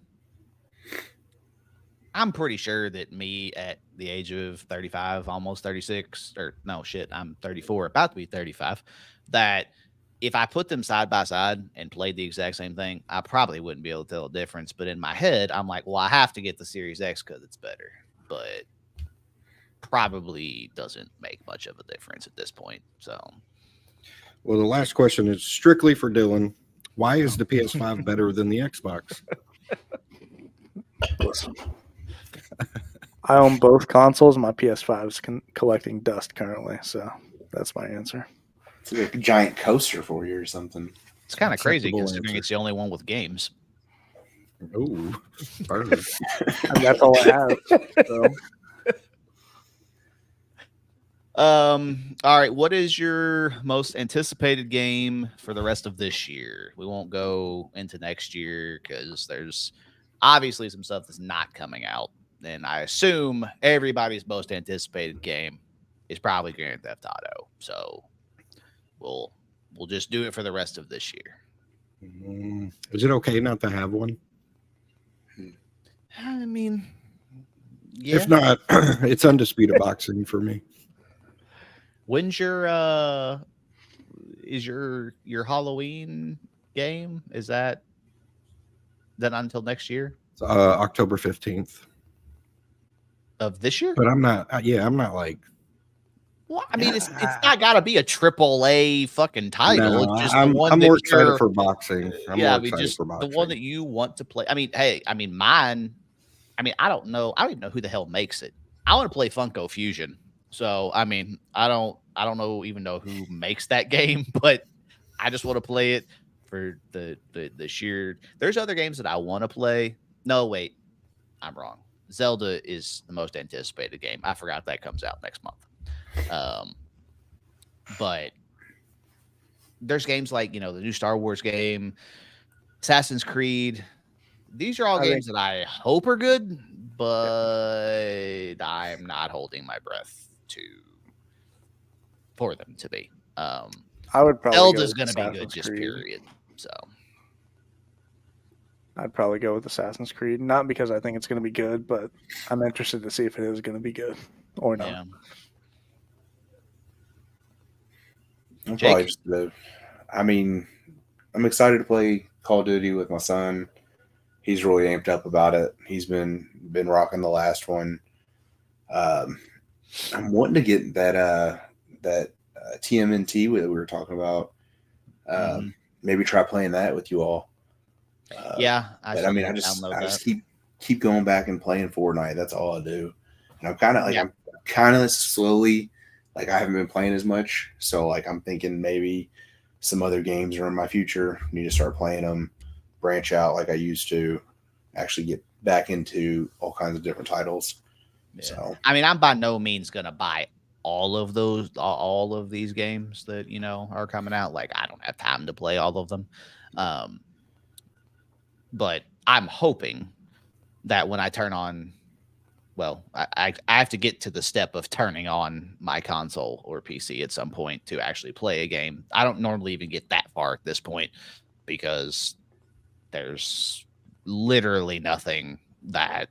S1: I'm pretty sure that me at the age of 35, almost 36, or no shit, I'm 34, about to be 35, that if I put them side by side and played the exact same thing, I probably wouldn't be able to tell the difference. But in my head, I'm like, well, I have to get the Series X because it's better. But probably doesn't make much of a difference at this point. So,
S2: Well, the last question is strictly for Dylan. Why is the PS5 better than the Xbox?
S3: Listen, I own both consoles. My PS5 is collecting dust currently, so that's my answer.
S5: It's like a giant coaster for you or something.
S1: it's kind of crazy
S2: Acceptable
S1: considering
S2: answer.
S1: it's the only one with games.
S2: Oh, perfect.
S3: And that's all I have. So.
S1: All right. What is your most anticipated game for the rest of this year? We won't go into next year because there's obviously some stuff that's not coming out. And I assume everybody's most anticipated game is probably Grand Theft Auto. So we'll just do it for the rest of this year.
S2: Is it okay not to have one?
S1: I mean, yeah.
S2: If not, it's undisputed boxing for me.
S1: When's your is your Halloween game? Is that until next year
S2: October 15th.
S1: of this year?
S2: But I'm not like.
S1: Well, I mean, it's not got to be a AAA fucking title.
S2: No,
S1: It's just
S2: I'm
S1: the one
S2: more
S1: that
S2: excited
S1: you're,
S2: for boxing. I'm
S1: yeah,
S2: more
S1: I mean,
S2: excited
S1: just
S2: for
S1: the
S2: boxing.
S1: one that you want to play. I mean, hey, I mean, mine. I mean, I don't know. I don't even know who the hell makes it. I want to play Funko Fusion. So, I mean, I don't even know who makes that game, but I just want to play it for the sheer. There's other games that I want to play. No, wait, I'm wrong. Zelda is the most anticipated game. I forgot that comes out next month. But there's games like, the new Star Wars game, Assassin's Creed. These are all games that I hope are good, but I'm not holding my breath for them to be.
S3: I would probably
S1: Zelda's going to be good, just
S3: Creed.
S1: period. So
S3: I'd probably go with Assassin's Creed, not because I think it's going to be good, but I'm interested to see if it is going to be good or not.
S1: yeah.
S5: I'm
S1: Jake?
S5: probably just I mean, I'm excited to play Call of Duty with my son. He's really amped up about it. He's been rocking the last one. I'm wanting to get that TMNT that we were talking about. Maybe try playing that with you all.
S1: Yeah,
S5: but I mean, I just keep going back and playing Fortnite. That's all I do, and I'm kind of like I'm kind of slowly like I haven't been playing as much, so like I'm thinking maybe some other games are in my future. I need to start playing them, branch out like I used to, actually get back into all kinds of different titles.
S1: Yeah.
S5: So
S1: I mean, I'm by no means gonna buy all of these games that are coming out. Like, I don't have time to play all of them. But I'm hoping that when I turn on, well, I have to get to the step of turning on my console or PC at some point to actually play a game. I don't normally even get that far at this point because there's literally nothing that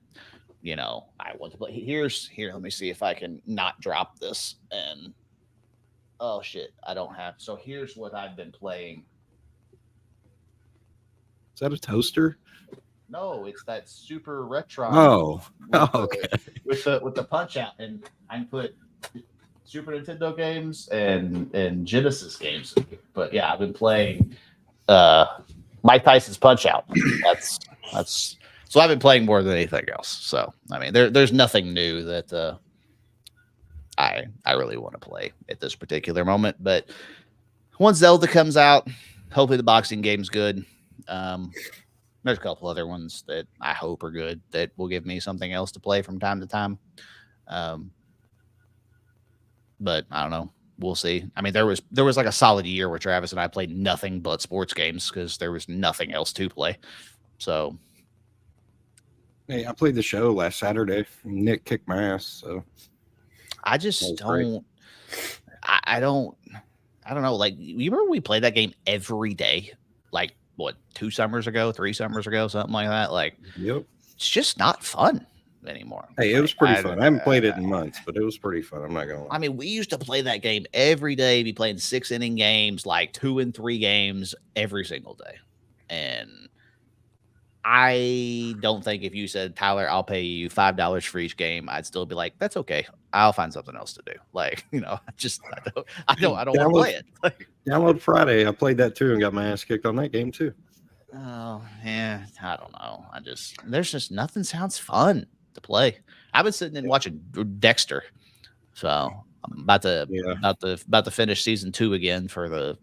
S1: I want to play. Here, let me see if I can not drop this. And oh shit, I don't have. So here's what I've been playing.
S2: Is that a toaster?
S1: No, it's that Super Retron.
S2: Oh, okay.
S1: With the Punch Out, and I can put Super Nintendo games and Genesis games. But yeah, I've been playing Mike Tyson's Punch Out. That's so I've been playing more than anything else. So I mean, there's nothing new that I really want to play at this particular moment. But once Zelda comes out, hopefully the boxing game's good. There's a couple other ones that I hope are good that will give me something else to play from time to time. But I don't know. We'll see. I mean, there was like a solid year where Travis and I played nothing but sports games because there was nothing else to play. So,
S2: hey, I played the show last Saturday. Nick kicked my ass. So
S1: I just don't. I don't know. Like, you remember we played that game every day? Like, what, 3 summers ago, something like that. Like,
S2: yep,
S1: it's just not fun anymore.
S2: Hey, it was pretty fun. I haven't played it in months, but it was pretty fun. I'm not gonna lie.
S1: I mean, we used to play that game every day, be playing 6-inning games, like 2 and 3 games every single day. And I don't think if you said, Tyler, I'll pay you $5 for each game, I'd still be like, that's okay. I'll find something else to do. Like, I don't want to play it. Like,
S2: download Friday. I played that too and got my ass kicked on that game too.
S1: Oh yeah, I don't know. There's just nothing sounds fun to play. I've been sitting and watching Dexter, so I'm about to finish season 2 again for the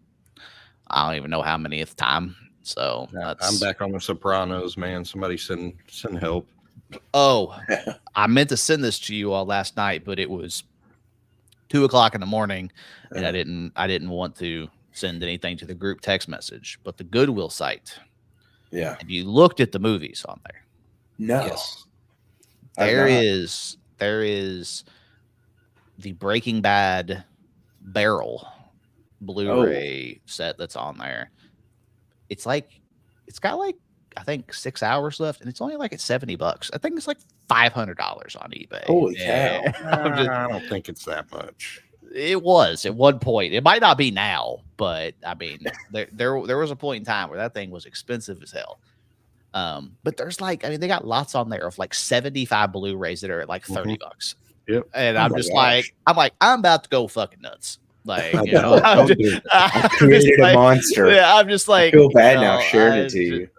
S1: I don't even know how manyth time. So
S2: I'm back on the Sopranos, man. Somebody send help.
S1: Oh, I meant to send this to you all last night, but it was 2:00 in the morning, and I didn't want to send anything to the group text message. But the Goodwill site, have you looked at the movies on there?
S5: No.
S2: Yes.
S1: There is the Breaking Bad barrel Blu-ray set that's on there. It's got like, I think 6 hours left, and it's only like at $70. I think it's like $500 on eBay.
S5: Holy cow!
S2: I don't think it's that much.
S1: It was at one point. It might not be now, but I mean, there was a point in time where that thing was expensive as hell. But there's like, I mean, they got lots on there of like 75 Blu-rays that are at like $30.
S2: Yep.
S1: And I'm about to go fucking nuts. Like,
S5: I created a monster.
S1: Yeah, I'm just like,
S5: I feel bad now sharing it to you.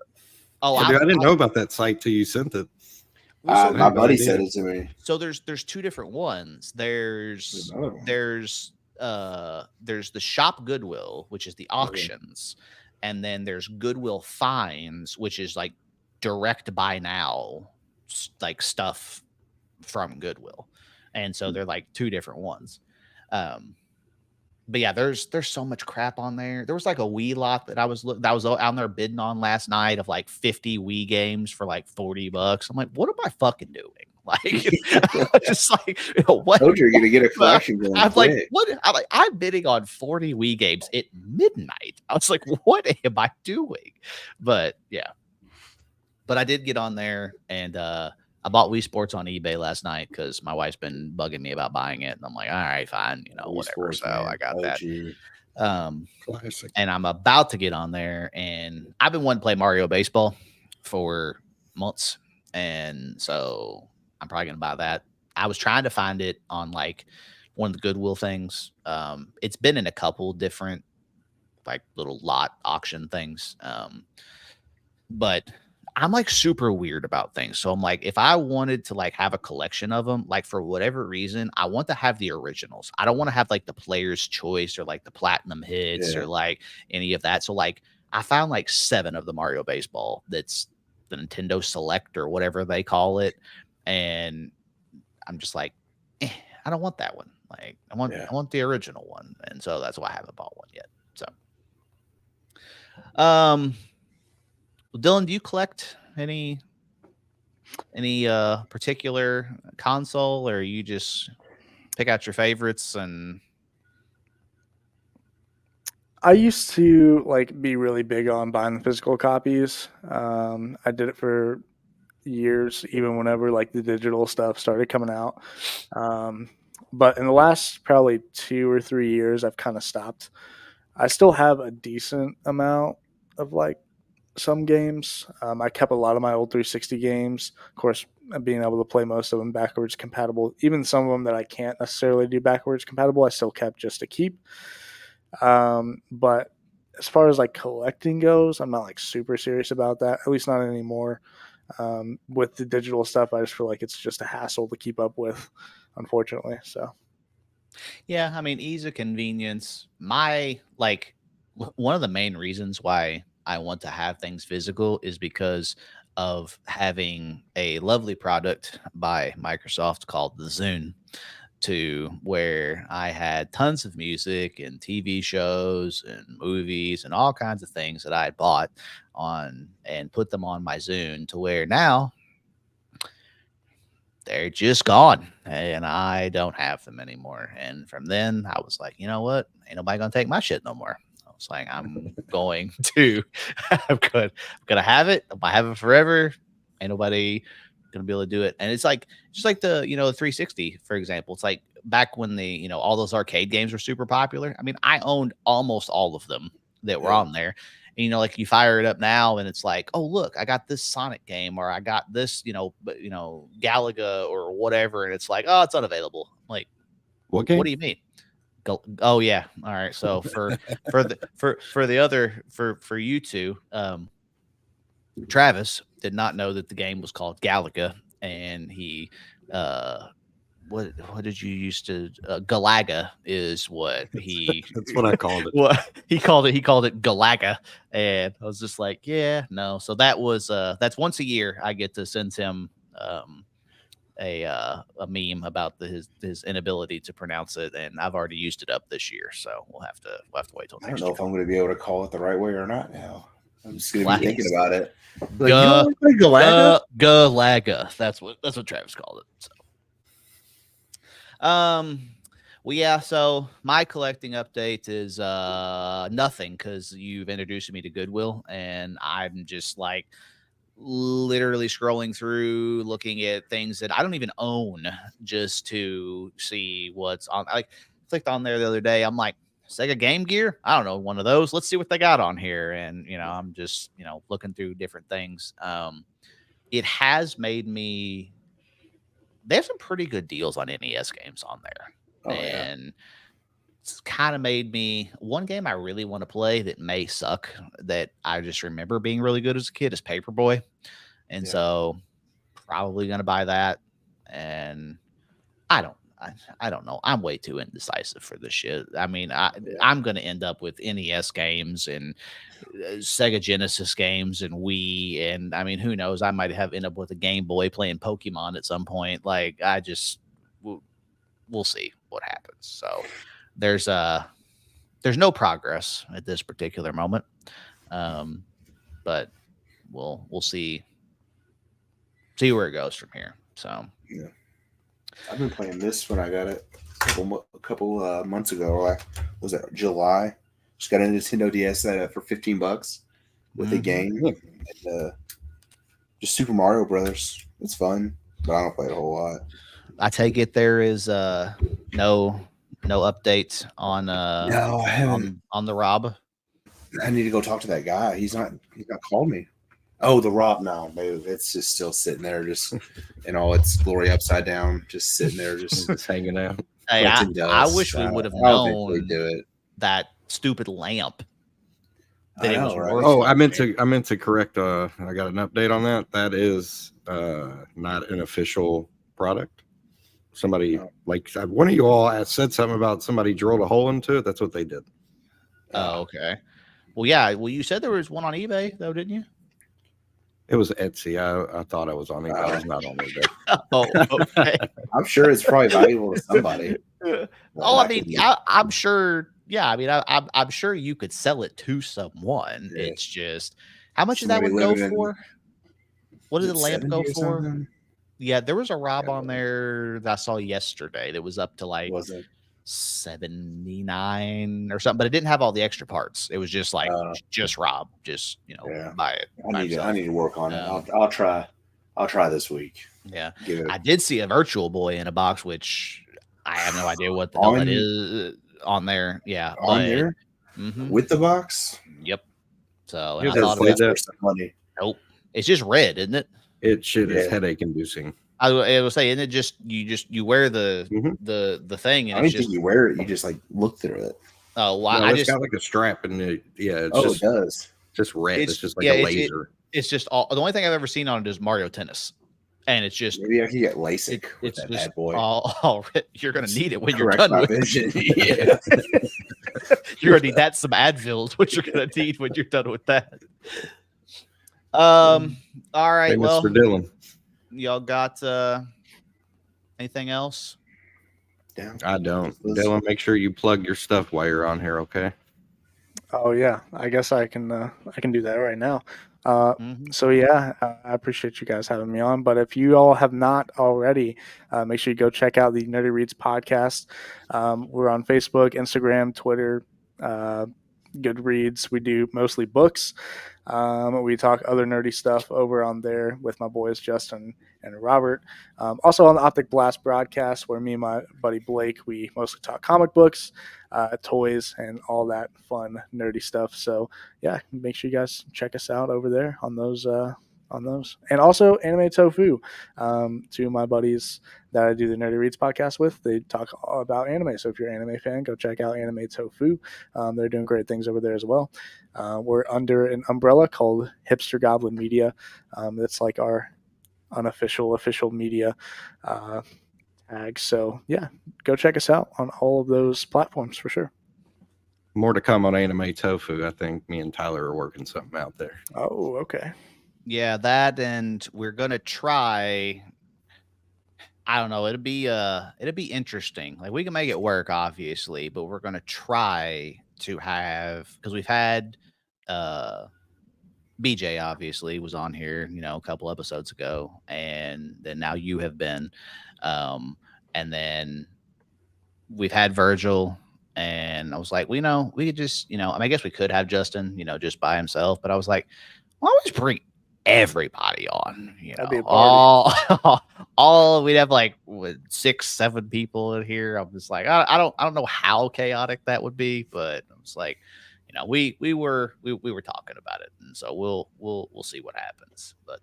S2: Oh, dude, I didn't know about that site till you sent it.
S5: My buddy said it to me.
S1: So there's 2 different ones. There's the Shop Goodwill, which is the auctions, and then there's Goodwill Finds, which is like direct buy now, like stuff from Goodwill, and so they're like 2 different ones. But yeah, there's so much crap on there. There was like a Wii lot that I was out there bidding on last night of like 50 Wii games for like $40. I'm like, what am I fucking doing? Like, just like, what?
S5: Told you're gonna get a collection going.
S1: I'm like, what? I'm bidding on 40 Wii games at midnight. I was like, what am I doing? But yeah, but I did get on there and I bought Wii Sports on eBay last night because my wife's been bugging me about buying it, and I'm like, all right, fine, whatever. Sports, so man. I got that.
S2: Classic.
S1: And I'm about to get on there, and I've been wanting to play Mario Baseball for months, and so I'm probably gonna buy that I was trying to find it on like one of the Goodwill things. It's been in a couple different like little lot auction things. But I'm like super weird about things. So I'm like, if I wanted to like have a collection of them, like for whatever reason, I want to have the originals. I don't want to have like the player's choice or like the platinum hits or like any of that. So like I found like 7 of the Mario Baseball. That's the Nintendo Select or whatever they call it. And I'm just like, I don't want that one. Like I want the original one. And so that's why I haven't bought one yet. So well, Dylan, do you collect any particular console, or you just pick out your favorites? And
S3: I used to like be really big on buying the physical copies. I did it for years, even whenever like the digital stuff started coming out. But in the last probably 2 or 3 years, I've kind of stopped. I still have a decent amount of like some games. I kept a lot of my old 360 games. Of course, being able to play most of them backwards compatible. Even some of them that I can't necessarily do backwards compatible, I still kept just to keep. But as far as like collecting goes, I'm not like super serious about that. At least not anymore. With the digital stuff, I just feel like it's just a hassle to keep up with, unfortunately. So.
S1: Yeah, I mean, ease of convenience. My like one of the main reasons why I want to have things physical is because of having a lovely product by Microsoft called the Zune, to where I had tons of music and TV shows and movies and all kinds of things that I had bought on and put them on my Zune, to where now they're just gone and I don't have them anymore. And from then I was like, you know what? Ain't nobody gonna take my shit no more. I was like, I'm going to I'm gonna have it. I have it forever. Ain't nobody gonna be able to do it. And it's like just like the 360, for example. It's like back when the all those arcade games were super popular. I mean, I owned almost all of them that were on there. And, like you fire it up now and it's like, oh, look, I got this Sonic game, or I got this, Galaga or whatever. And it's like, oh, it's unavailable. I'm like,
S2: what game?
S1: What do you mean? Oh yeah. All right. So for you two, Travis did not know that the game was called Galaga, and he, what did you used to Galaga is what he
S2: that's what I called it.
S1: What he called it Galaga, and I was just like, yeah, no. So that was that's once a year I get to send him a meme about his inability to pronounce it, and I've already used it up this year, so we'll have to wait till next year.
S5: I don't know if I'm going to be able to call it the right way or not now. I'm just going to be thinking about it.
S1: Like, Galaga? Galaga. That's what Travis called it. So. Well, yeah. So my collecting update is nothing, because you've introduced me to Goodwill, and I'm just like literally scrolling through, looking at things that I don't even own, just to see what's on. I clicked on there the other day. I'm like, Sega Game Gear? I don't know, one of those. Let's see what they got on here. And, I'm just, looking through different things. It has made me, they have some pretty good deals on NES games on there.
S5: Oh,
S1: and it's kind of made me, one game I really want to play that may suck, that I just remember being really good as a kid, is Paperboy. And so probably going to buy that. And I don't know. I'm way too indecisive for this shit. I mean, I'm going to end up with NES games and Sega Genesis games and Wii. And I mean, who knows? I might end up with a Game Boy playing Pokemon at some point. Like, we'll see what happens. So there's no progress at this particular moment. But we'll see where it goes from here. So
S5: yeah. I've been playing this when I got it a couple months ago. Was it July? Just got a Nintendo DS for $15 with a game. And, just Super Mario Brothers. It's fun, but I don't play it a whole lot.
S1: I take it there is no updates on on the Rob.
S5: I need to go talk to that guy. He's not called me. Oh, the Rob now move. It's just still sitting there, just in all its glory, upside down, just sitting there, just
S2: hanging out.
S1: Hey,
S5: collecting
S1: I
S5: dust.
S1: wish we would have
S5: I'll eventually
S1: known
S5: do it.
S1: that stupid lamp that
S5: I
S1: it was
S5: know, right?
S1: worth.
S2: Oh, I meant to correct. I got an update on that. That is not an official product. Somebody like one of you all said something about somebody drilled a hole into it. That's what they did.
S1: Oh, okay. Well, yeah. Well, you said there was one on eBay, though, didn't you?
S2: It was Etsy. I thought I was on eBay. I was not on eBay.
S1: Oh, okay.
S5: I'm sure it's probably valuable to somebody.
S1: Oh, I mean, I'm sure. Yeah, I mean, I'm sure you could sell it to someone.
S5: Yeah.
S1: It's just how much
S5: Somebody
S1: that would go
S5: living in-
S1: for? What did the lamp
S5: 70
S1: go
S5: or
S1: for?
S5: something?
S1: Yeah, there was a Rob on there that I saw yesterday that was up to like
S5: Was it?
S1: 79 or something, but it didn't have all the extra parts. It was just like just Rob, just
S5: Yeah.
S1: buy it.
S5: I need to work on it.
S1: Um,
S5: I'll try this week.
S1: Yeah,
S5: Give it.
S1: I did see a Virtual Boy in a box, which I have no idea what the hell that is on there. Yeah,
S5: On there with the box.
S1: Yep. So
S2: You
S1: and I
S2: guys
S1: thought
S2: played
S1: about
S2: that?
S5: For some money.
S1: nope. It's just red, isn't it?
S2: It shit is
S5: Yeah.
S2: headache inducing.
S1: I was saying, isn't it just you wear the thing
S5: I
S1: and
S5: don't
S1: it's
S5: think
S1: just
S5: you wear it. You just like look through it.
S1: oh well,
S2: No,
S1: I
S2: it's
S1: just
S2: got like a strap and it's
S5: It
S2: just
S5: does.
S2: just red. It's just like
S1: yeah,
S2: a laser.
S1: it's just all the only thing I've ever seen on it is Mario Tennis, and it's just
S5: Maybe I could get LASIK with
S1: it's
S5: that
S1: just
S5: bad boy.
S1: all you're gonna need it when you're
S5: Correct
S1: done
S5: my
S1: with
S5: vision.
S1: it.
S5: Yeah.
S1: You're gonna need that some Advils, what you're gonna need when you're done with that. All right,
S2: Hey,
S1: well,
S2: Mr. Dillon.
S1: y'all got anything else?
S5: Down.
S2: I don't. Dylan, make sure you plug your stuff while you're on here, okay?
S3: Oh yeah, I guess I can do that right now.
S1: Mhm.
S3: So yeah, I appreciate you guys having me on. But if you all have not already, make sure you go check out the Nerdy Reads podcast. We're on Facebook, Instagram, Twitter, Goodreads. We do mostly books. We talk other nerdy stuff over on there with my boys Justin and Robert. Also on the Optic Blast broadcast, where me and my buddy Blake, we mostly talk comic books, toys, and all that fun nerdy stuff. So yeah, make sure you guys check us out over there on those. And also Anime Tofu, two my buddies that I do the Nerdy Reads podcast with. They talk all about anime. So if you're an anime fan, go check out Anime Tofu. They're doing great things over there as well. We're under an umbrella called Hipster Goblin Media. That's like our official media tag. So yeah, go check us out on all of those platforms for sure.
S2: More to come on Anime Tofu. I think me and Tyler are working something out there.
S3: Oh, okay.
S1: Yeah, that, and we're gonna try. I don't know. It'll be interesting. Like we can make it work, obviously, but we're gonna try to have because we've had BJ obviously was on here, a couple episodes ago, and then now you have been, and then we've had Virgil, and I was like, we could just, I mean, I guess we could have Justin, just by himself, but I was like, why don't we just bring everybody on?
S3: That'd be a party.
S1: all we'd have like 6-7 people in here. I'm just like, I don't know how chaotic that would be, but I was like, we were talking about it, and so we'll see what happens. But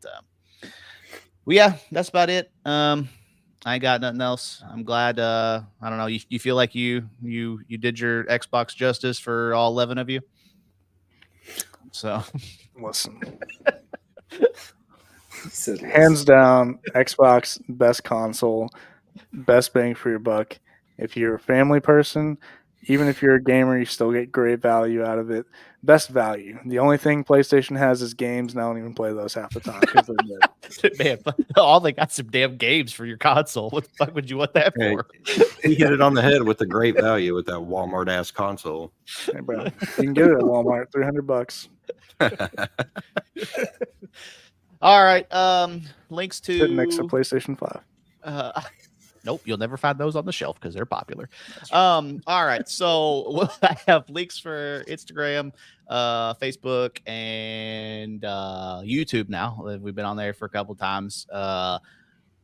S1: well, yeah, that's about it. I ain't got nothing else. I'm glad. I don't know. You feel like you did your Xbox justice for all 11 of you. So
S3: Listen,
S5: Said
S3: hands down, Xbox best console, best bang for your buck. If you're a family person, even if you're a gamer, you still get great value out of it. Best value. The only thing PlayStation has is games, and I don't even play those half the time because they're dead.
S1: man, all they got some damn games for your console. What the fuck would you want that
S2: Hey.
S1: for?
S2: He hit it on the head with the great value with that Walmart ass console.
S3: Hey, bro, you can get it at Walmart, $300.
S1: All right. Links to
S3: Sitting next to PlayStation 5.
S1: Nope, you'll never find those on the shelf because they're popular. All right, so we'll have links for Instagram, Facebook, and YouTube now. We've been on there for a couple times.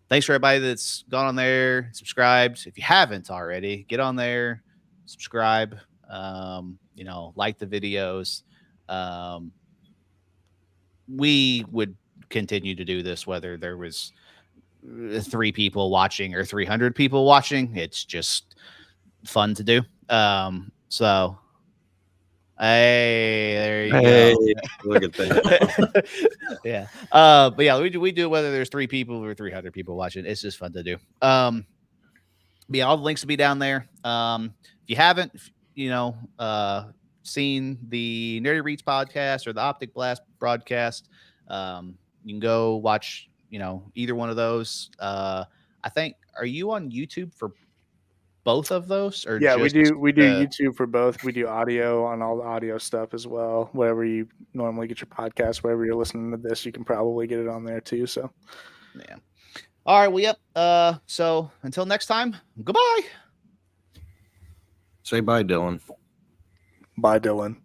S1: Thanks for everybody that's gone on there, subscribed. If you haven't already, get on there, subscribe. Like the videos. we would continue to do this whether there was 3 people watching or 300 people watching. It's just fun to do. So hey, there you go.
S2: Look at that.
S1: Yeah. But yeah, we do it whether there's 3 people or 300 people watching. It's just fun to do. But yeah, all the links will be down there. If you haven't, seen the Nerdy Reads podcast or the Optic Blast broadcast, you can go watch, either one of those. I think, are you on YouTube for both of those? Or
S3: Yeah,
S1: just
S3: we do YouTube for both. We do audio on all the audio stuff as well. Wherever you normally get your podcast, wherever you're listening to this, you can probably get it on there too. So
S1: yeah. All right. Well, yep. So until next time, goodbye.
S2: Say bye, Dylan.
S3: bye, Dylan.